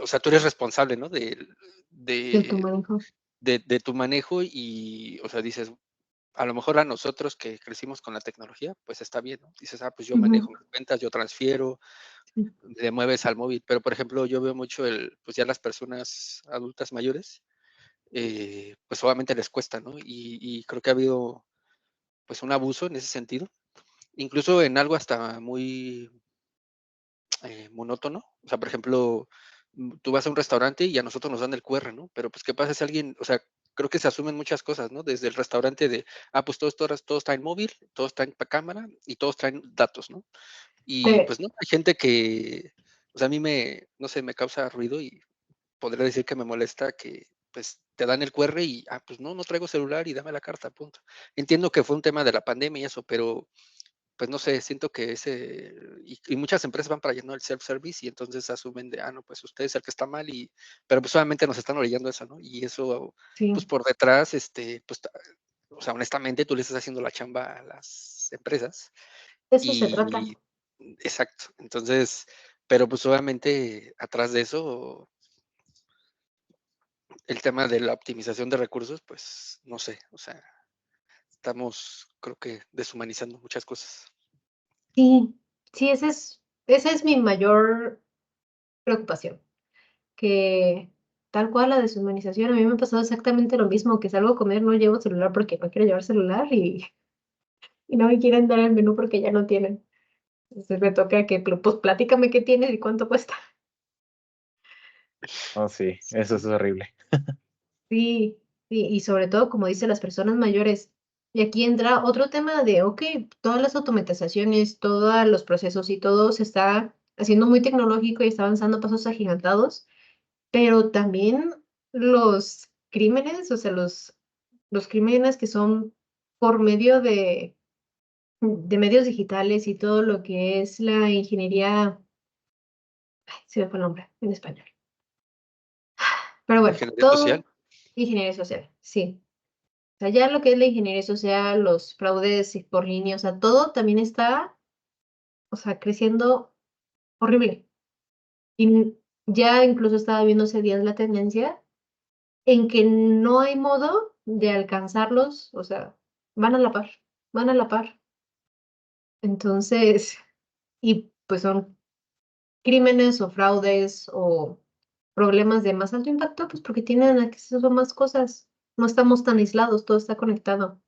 Speaker 3: o sea, tú eres responsable, ¿no?
Speaker 1: De tu
Speaker 3: De,
Speaker 1: manejo.
Speaker 3: de tu manejo y, o sea, dices, a lo mejor a nosotros que crecimos con la tecnología, pues está bien, ¿no? Dices, pues yo
Speaker 1: Ujú.
Speaker 3: manejo mis cuentas, yo transfiero,
Speaker 1: Sí.
Speaker 3: le mueves al móvil, pero por ejemplo, yo veo mucho pues ya las personas adultas mayores, pues obviamente les cuesta, ¿no? Y creo que ha habido pues un abuso en ese sentido, incluso en algo hasta muy monótono. O sea, por ejemplo, tú vas a un restaurante y a nosotros nos dan el QR, ¿no? Pero pues, ¿qué pasa si alguien, o sea, creo que se asumen muchas cosas, ¿no? Desde el restaurante pues todos traen móvil, todos traen cámara y todos traen datos, ¿no? Y
Speaker 1: Eh,
Speaker 3: pues no, hay gente que, o sea, a mí no sé, me causa ruido y podría decir que me molesta que pues te dan el QR y, pues no traigo celular y dame la carta, punto. Entiendo que fue un tema de la pandemia y eso, pero pues no sé, siento que y muchas empresas van para allá, ¿no? El self-service y entonces asumen no, pues usted es el que está mal pero pues solamente nos están orillando eso, ¿no? Y eso, pues
Speaker 1: sí,
Speaker 3: por detrás, pues, o sea, honestamente tú le estás haciendo la chamba a las empresas
Speaker 1: de eso se trata.
Speaker 3: y, exacto, entonces, pero pues obviamente atrás de eso, el tema de la optimización de recursos, pues no sé, o sea, estamos, creo que deshumanizando muchas cosas.
Speaker 1: Sí, sí, esa es mi mayor preocupación, que tal cual la deshumanización, a mí me ha pasado exactamente lo mismo, que salgo a comer, no llevo celular porque no quiero llevar celular y no me quieren dar el menú porque ya no tienen. Entonces me toca que, pues platícame qué tienes y cuánto cuesta.
Speaker 4: Oh, sí, eso es horrible.
Speaker 1: Sí, y sobre todo, como dicen las personas mayores, y aquí entra otro tema de, ok, todas las automatizaciones, todos los procesos y todo se está haciendo muy tecnológico y está avanzando a pasos agigantados, pero también los crímenes, o sea, los crímenes que son por medio de medios digitales y todo lo que es la ingeniería, ay, se me fue el nombre en español. Pero bueno,
Speaker 3: Ingeniería social.
Speaker 1: todo ingeniería social, sí. O sea, ya lo que es la ingeniería social, los fraudes por línea, o sea, todo también está, o sea, creciendo horrible. Y ya incluso estaba viendo hace días la tendencia en que no hay modo de alcanzarlos, o sea, van a la par, van a la par. Entonces, y pues son crímenes o fraudes o problemas de más alto impacto, pues porque tienen acceso a más cosas. No estamos tan aislados, todo está conectado.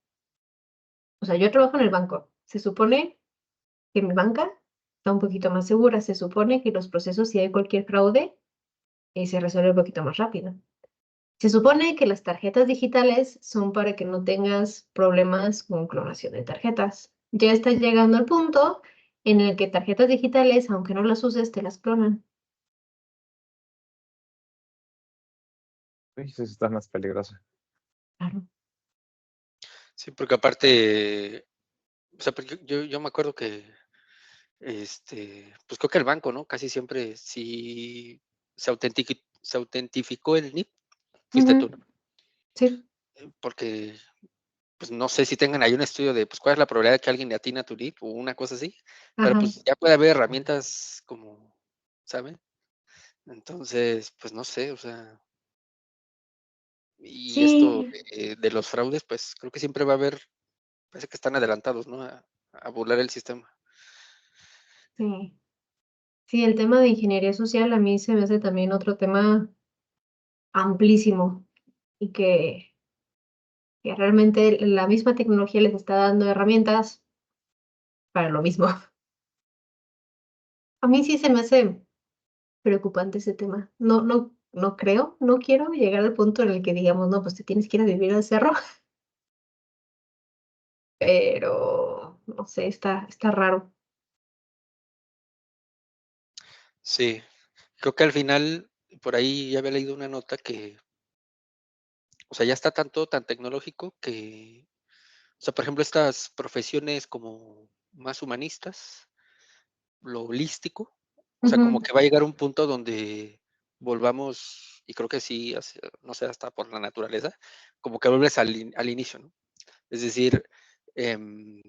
Speaker 1: O sea, yo trabajo en el banco. Se supone que mi banca está un poquito más segura. Se supone que los procesos, si hay cualquier fraude, se resuelve un poquito más rápido. Se supone que las tarjetas digitales son para que no tengas problemas con clonación de tarjetas. Ya está llegando al punto en el que tarjetas digitales, aunque no las uses, te las clonan.
Speaker 4: Uy, eso está más peligroso.
Speaker 1: Claro.
Speaker 3: Sí, porque aparte, o sea, porque yo me acuerdo que, pues creo que el banco, ¿no? Casi siempre sí se autentificó el NIP, fuiste tú,
Speaker 1: Ujú,
Speaker 3: ¿no?
Speaker 1: sí.
Speaker 3: Porque, pues no sé si tengan ahí un estudio de, pues cuál es la probabilidad de que alguien le atina a tu NIP o una cosa así, pero
Speaker 1: Ajá.
Speaker 3: pues ya puede haber herramientas como, ¿saben? Entonces, pues no sé, o sea, y esto
Speaker 1: Sí,
Speaker 3: de los fraudes, pues creo que siempre va a haber, parece que están adelantados, ¿no? A burlar el sistema.
Speaker 1: sí. Sí, el tema de ingeniería social a mí se me hace también otro tema amplísimo y que realmente la misma tecnología les está dando herramientas para lo mismo. A mí sí se me hace preocupante ese tema. No, no, no creo, no quiero llegar al punto en el que digamos, no, pues te tienes que ir a vivir al cerro, pero no sé, está raro.
Speaker 3: Sí, creo que al final, por ahí ya había leído una nota que, o sea, ya está tan tecnológico que, o sea, por ejemplo, estas profesiones como más humanistas, lo holístico, o sea, como
Speaker 1: Ujú,
Speaker 3: que va a llegar un punto donde volvamos, y creo que sí, no sé, hasta por la naturaleza, como que vuelves al inicio, ¿no? Es decir, em,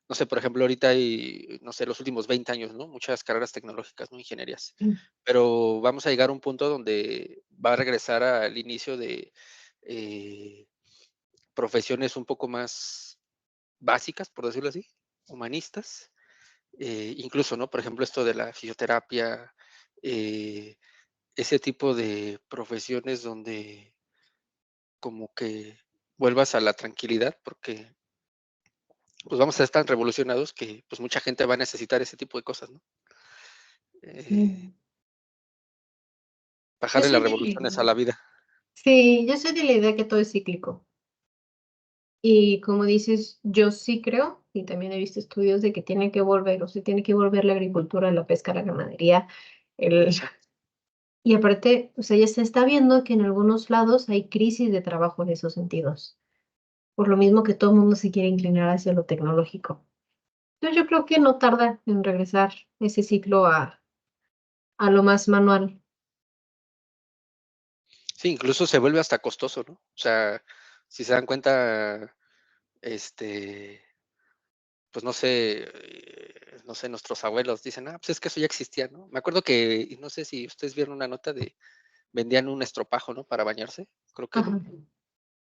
Speaker 3: no sé, por ejemplo, ahorita hay, no sé, los últimos 20 años, ¿no? Muchas carreras tecnológicas, ¿no? Ingenierías.
Speaker 1: sí,
Speaker 3: Pero vamos a llegar a un punto donde va a regresar al inicio de profesiones un poco más básicas, por decirlo así, humanistas. Incluso, ¿no? Por ejemplo, esto de la fisioterapia, eh, ese tipo de profesiones donde como que vuelvas a la tranquilidad, porque pues vamos a estar tan revolucionados que pues mucha gente va a necesitar ese tipo de cosas, ¿no? Eh,
Speaker 1: sí. Yo
Speaker 3: bajarle
Speaker 1: soy
Speaker 3: las
Speaker 1: de,
Speaker 3: revoluciones a la vida.
Speaker 1: sí, yo soy de la idea que todo es cíclico. Y como dices, yo sí creo, y también he visto estudios de que tiene que volver, o sea, tiene que volver la agricultura, la pesca, la ganadería, el...
Speaker 3: Exacto.
Speaker 1: Y aparte, o sea, ya se está viendo que en algunos lados hay crisis de trabajo en esos sentidos, por lo mismo que todo el mundo se quiere inclinar hacia lo tecnológico. Entonces yo creo que no tarda en regresar ese ciclo a lo más manual.
Speaker 3: Sí, incluso se vuelve hasta costoso, ¿no? O sea, si se dan cuenta, este, pues no sé, nuestros abuelos dicen, pues es que eso ya existía, ¿no? Me acuerdo que, y no sé si ustedes vieron una nota de, vendían un estropajo, ¿no? Para bañarse, creo que
Speaker 1: Ajá.
Speaker 3: en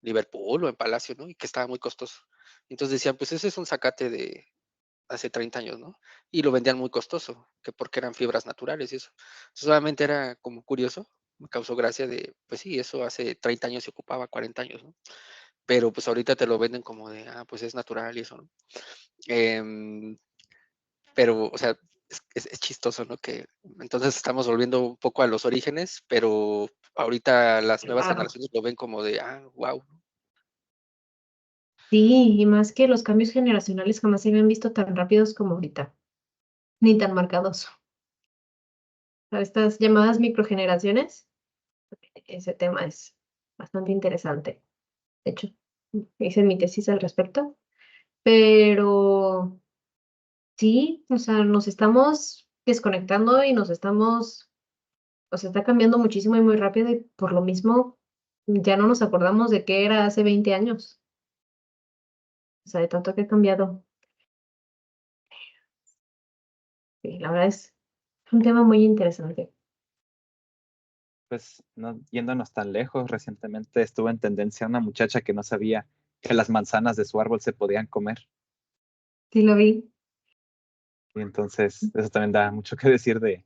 Speaker 3: Liverpool o en Palacio, ¿no? Y que estaba muy costoso. Entonces decían, pues ese es un zacate de hace 30 años, ¿no? Y lo vendían muy costoso, que porque eran fibras naturales y eso. Solamente era como curioso, me causó gracia de, pues sí, eso hace 30 años se ocupaba, 40 años, ¿no? Pero pues ahorita te lo venden como de, pues es natural y eso, ¿no? Em, pero, o sea, es chistoso, ¿no? Que entonces estamos volviendo un poco a los orígenes, pero ahorita las nuevas
Speaker 1: Claro.
Speaker 3: generaciones lo ven como de, wow.
Speaker 1: Sí, y más que los cambios generacionales jamás se habían visto tan rápidos como ahorita, ni tan marcados. A estas llamadas microgeneraciones, ese tema es bastante interesante. De hecho, hice mi tesis al respecto, pero sí, o sea, nos estamos desconectando y nos estamos, o sea, está cambiando muchísimo y muy rápido y por lo mismo ya no nos acordamos de qué era hace 20 años. O sea, de tanto que ha cambiado. Sí, la verdad es un tema muy interesante.
Speaker 4: Pues no, yéndonos tan lejos, recientemente estuvo en tendencia una muchacha que no sabía que las manzanas de su árbol se podían comer.
Speaker 1: Sí, lo vi.
Speaker 4: Y entonces eso también da mucho que decir de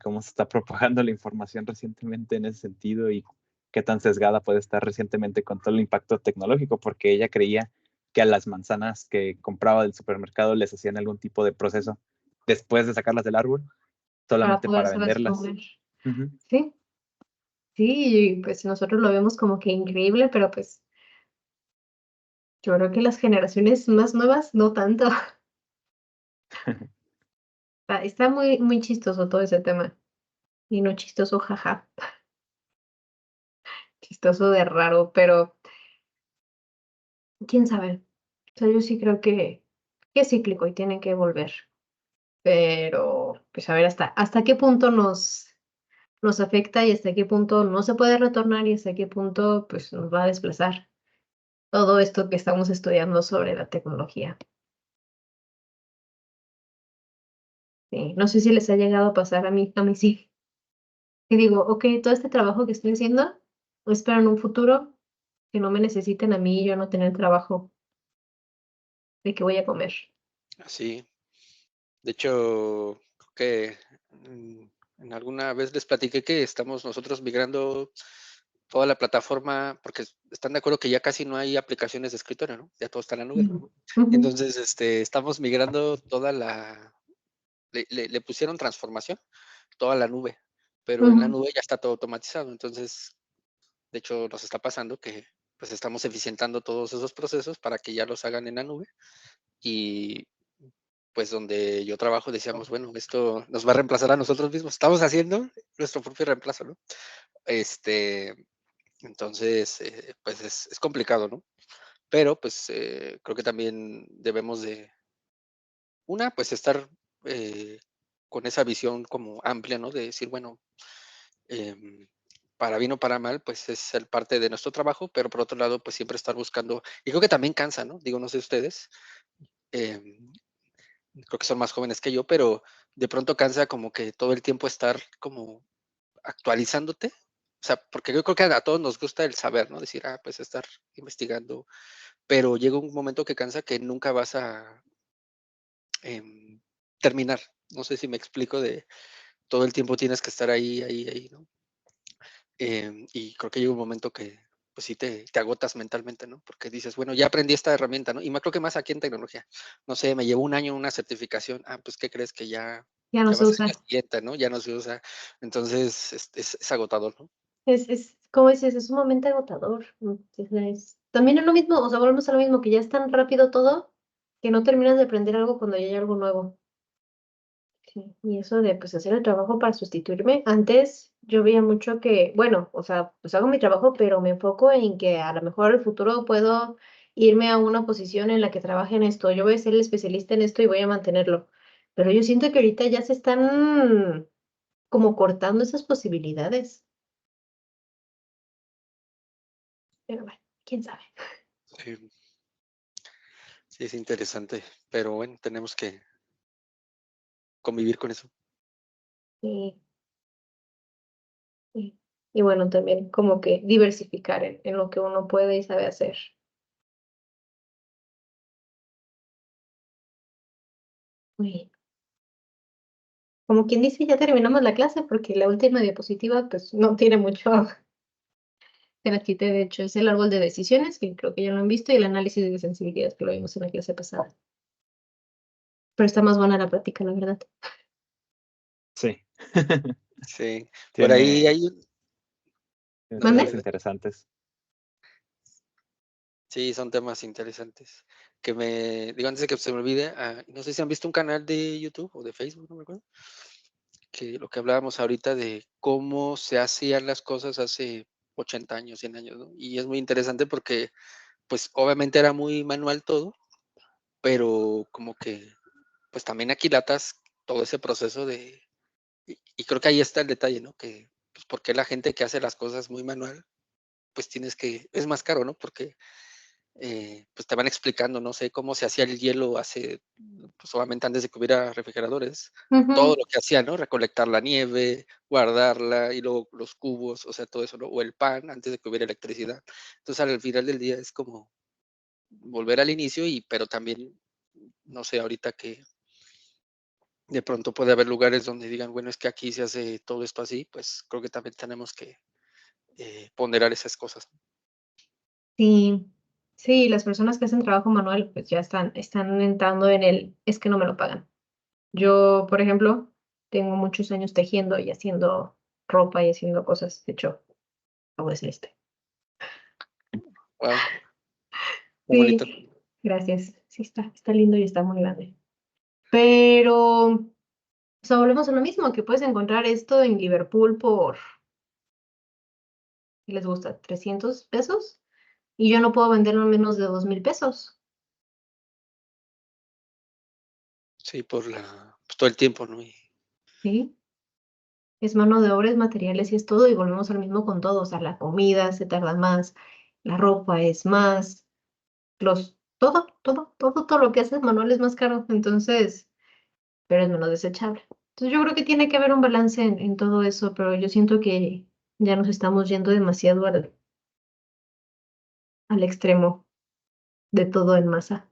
Speaker 4: cómo se está propagando la información recientemente en ese sentido y qué tan sesgada puede estar recientemente con todo el impacto tecnológico, porque ella creía que a las manzanas que compraba del supermercado les hacían algún tipo de proceso después de sacarlas del árbol,
Speaker 1: Para
Speaker 4: solamente para
Speaker 1: podérselas
Speaker 4: venderlas.
Speaker 1: comer.
Speaker 4: Ujú.
Speaker 1: Sí, sí, y pues nosotros lo vemos como que increíble, pero pues yo creo que las generaciones más nuevas no tanto. Está muy, muy chistoso todo ese tema. Y no chistoso, jaja. Chistoso de raro, pero quién sabe. O sea, yo sí creo que es cíclico y tiene que volver. Pero, pues a ver hasta qué punto nos afecta y hasta qué punto no se puede retornar y hasta qué punto pues nos va a desplazar todo esto que estamos estudiando sobre la tecnología. Sí, no sé si les ha llegado a pasar a mí sí. Y digo, ok, todo este trabajo que estoy haciendo, espero en un futuro que no me necesiten a mí y yo no tener trabajo de qué voy a comer.
Speaker 3: Así. De hecho, creo que en alguna vez les platiqué que estamos nosotros migrando toda la plataforma, porque están de acuerdo que ya casi no hay aplicaciones de escritorio, ¿no? Ya todo está en la nube.
Speaker 1: Ujú, ujú,
Speaker 3: Entonces, estamos migrando toda le pusieron transformación, toda la nube, pero en la
Speaker 1: ujú.
Speaker 3: nube ya está todo automatizado. Entonces, de hecho, nos está pasando que pues estamos eficientando todos esos procesos para que ya los hagan en la nube y pues donde yo trabajo decíamos, bueno, esto nos va a reemplazar a nosotros mismos. Estamos haciendo nuestro propio reemplazo, ¿no? Este, entonces, pues es complicado, ¿no? Pero pues creo que también debemos de, una, pues estar con esa visión como amplia, ¿no? De decir, bueno, em, para bien o para mal, pues es el parte de nuestro trabajo, pero por otro lado, pues siempre estar buscando, y creo que también cansa, ¿no? Digo, no sé ustedes, em, creo que son más jóvenes que yo, pero de pronto cansa como que todo el tiempo estar como actualizándote. O sea, porque yo creo que a todos nos gusta el saber, ¿no? Decir, pues estar investigando, pero llega un momento que cansa que nunca vas a terminar. No sé si me explico de todo el tiempo tienes que estar ahí, ahí, ahí, ¿no? Y creo que llega un momento que pues sí te agotas mentalmente, ¿no? Porque dices, bueno, ya aprendí esta herramienta, ¿no? Y me creo que más aquí en tecnología. No sé, me llevó un año una certificación. Pues, ¿qué crees? Que
Speaker 1: Ya no
Speaker 3: ya va
Speaker 1: se
Speaker 3: a ser la
Speaker 1: usa.
Speaker 3: siguiente, ¿no? Ya no se usa. Entonces, es agotador, ¿no?
Speaker 1: Como dices, es sumamente agotador. También es lo mismo, o sea, volvemos a lo mismo, que ya es tan rápido todo que no terminas de aprender algo cuando ya hay algo nuevo. Sí, y eso de pues hacer el trabajo para sustituirme. Antes yo veía mucho que, bueno, o sea, pues hago mi trabajo, pero me enfoco en que a lo mejor en el futuro puedo irme a una posición en la que trabaje en esto. Yo voy a ser el especialista en esto y voy a mantenerlo. Pero yo siento que ahorita ya se están como cortando esas posibilidades. Pero bueno, quién sabe.
Speaker 3: Sí, sí, es interesante. Pero bueno, tenemos que convivir con eso.
Speaker 1: Sí, sí. Y bueno, también como que diversificar en lo que uno puede y sabe hacer. Muy bien. Como quien dice, ya terminamos la clase porque la última diapositiva pues no tiene mucho. Te la quité, de hecho, es el árbol de decisiones, que creo que ya lo han visto, y el análisis de sensibilidad, que lo vimos en la clase pasada. Pero está más buena la práctica, la verdad.
Speaker 4: Sí.
Speaker 3: Sí, por ahí
Speaker 4: Tiene,
Speaker 3: hay
Speaker 4: tiene
Speaker 3: dale,
Speaker 1: ¿Mande?
Speaker 4: temas
Speaker 3: dale.
Speaker 4: interesantes.
Speaker 3: Sí, son temas interesantes. Digo, antes de que se me olvide, no sé si han visto un canal de YouTube o de Facebook, no me acuerdo, que lo que hablábamos ahorita de cómo se hacían las cosas hace 80 años, 100 años, ¿no? Y es muy interesante porque, pues, obviamente era muy manual todo, pero como que, pues, también aquilatas todo ese proceso y creo que ahí está el detalle, ¿no? Que, pues, porque la gente que hace las cosas muy manual, pues es más caro, ¿no? Porque pues te van explicando, no sé, cómo se hacía el hielo hace, pues obviamente antes de que hubiera refrigeradores, todo lo que hacía, ¿no? Recolectar la nieve, guardarla y luego los cubos, o sea, todo eso, ¿no? O el pan antes de que hubiera electricidad. Entonces, al final del día es como volver al inicio pero también, no sé, ahorita que de pronto puede haber lugares donde digan, bueno, es que aquí se hace todo esto así, pues creo que también tenemos que ponderar esas cosas.
Speaker 1: Sí, sí, las personas que hacen trabajo manual pues ya están entrando en es que no me lo pagan. Yo, por ejemplo, tengo muchos años tejiendo y haciendo ropa y haciendo cosas. De hecho, acabo de hacer
Speaker 3: Wow, qué bonito.
Speaker 1: Sí, gracias. Sí, está lindo y está muy grande. Pero, o sea, volvemos a lo mismo, que puedes encontrar esto en Liverpool por, ¿qué les gusta? $300 y yo no puedo venderlo a menos de 2,000 pesos.
Speaker 3: Sí, pues todo el tiempo, ¿no?
Speaker 1: ¿Sí? Es mano de obra, es materiales y es todo, y volvemos al mismo con todo. O sea, la comida se tarda más, la ropa es más, todo lo que haces manual es más caro. Entonces, pero es menos desechable. Entonces yo creo que tiene que haber un balance en todo eso, pero yo siento que ya nos estamos yendo demasiado al extremo de todo en masa.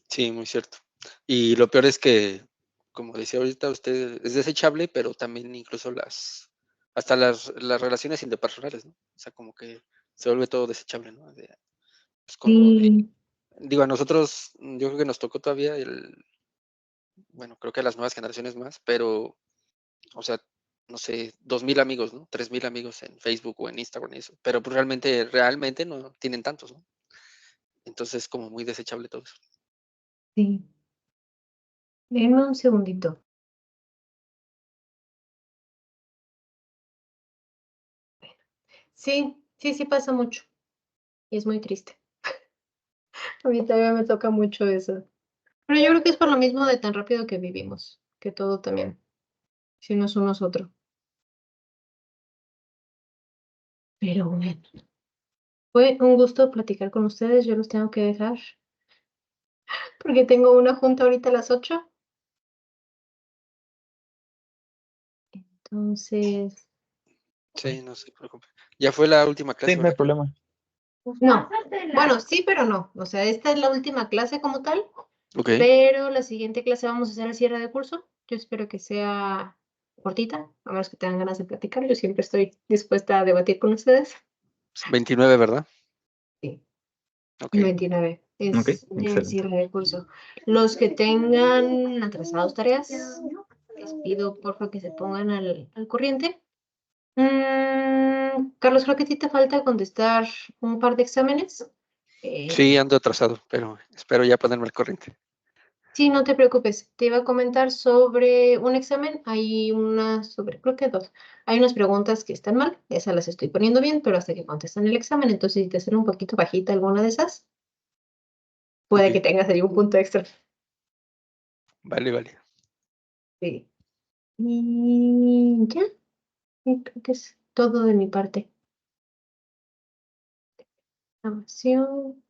Speaker 3: Sí, muy cierto. Y lo peor es que, como decía ahorita usted, es desechable, pero también incluso hasta las relaciones interpersonales, ¿no? O sea, como que se vuelve todo desechable, ¿no? Pues
Speaker 1: Sí,
Speaker 3: digo, a nosotros, yo creo que nos tocó todavía bueno, creo que a las nuevas generaciones más, pero, o sea, no sé, 2,000 amigos, ¿no? 3,000 amigos en Facebook o en Instagram y eso, pero pues realmente no tienen tantos, ¿no? Entonces es como muy desechable todo eso.
Speaker 1: sí. Denme un segundito. Sí pasa mucho. Y es muy triste. A mí también me toca mucho eso. Pero yo creo que es por lo mismo de tan rápido que vivimos, que todo también, si no es uno es otro. Pero bueno, fue un gusto platicar con ustedes. Yo los tengo que dejar porque tengo una junta ahorita a las 8. Entonces,
Speaker 3: Sí, no se preocupe. Ya fue la última clase,
Speaker 4: Sí, no hay
Speaker 3: ¿verdad?
Speaker 4: problema.
Speaker 1: no. Bueno, sí, pero no. O sea, esta es la última clase como tal,
Speaker 3: Ok,
Speaker 1: pero la siguiente clase vamos a hacer el cierre de curso. Yo espero que sea cortita, a menos que tengan ganas de platicar. Yo siempre estoy dispuesta a debatir con ustedes.
Speaker 3: 29, ¿verdad?
Speaker 1: Sí.
Speaker 3: Ok.
Speaker 1: 29
Speaker 4: Ok,
Speaker 1: es el
Speaker 4: excelente.
Speaker 1: cierre de curso. Los que tengan atrasados tareas, les pido por favor que se pongan al corriente. Carlos, creo que a ti te falta contestar un par de exámenes.
Speaker 3: Sí,
Speaker 1: Eh,
Speaker 3: ando atrasado, pero espero ya ponerme al corriente.
Speaker 1: sí, no te preocupes. Te iba a comentar sobre un examen. Creo que dos. Hay unas preguntas que están mal. Esas las estoy poniendo bien, pero hasta que contestan el examen. Entonces, si te sale un poquito bajita alguna de esas, puede
Speaker 3: Ok,
Speaker 1: que tengas ahí un punto extra.
Speaker 3: vale, vale.
Speaker 1: Sí. Y ya, creo que es todo de mi parte. Grabación.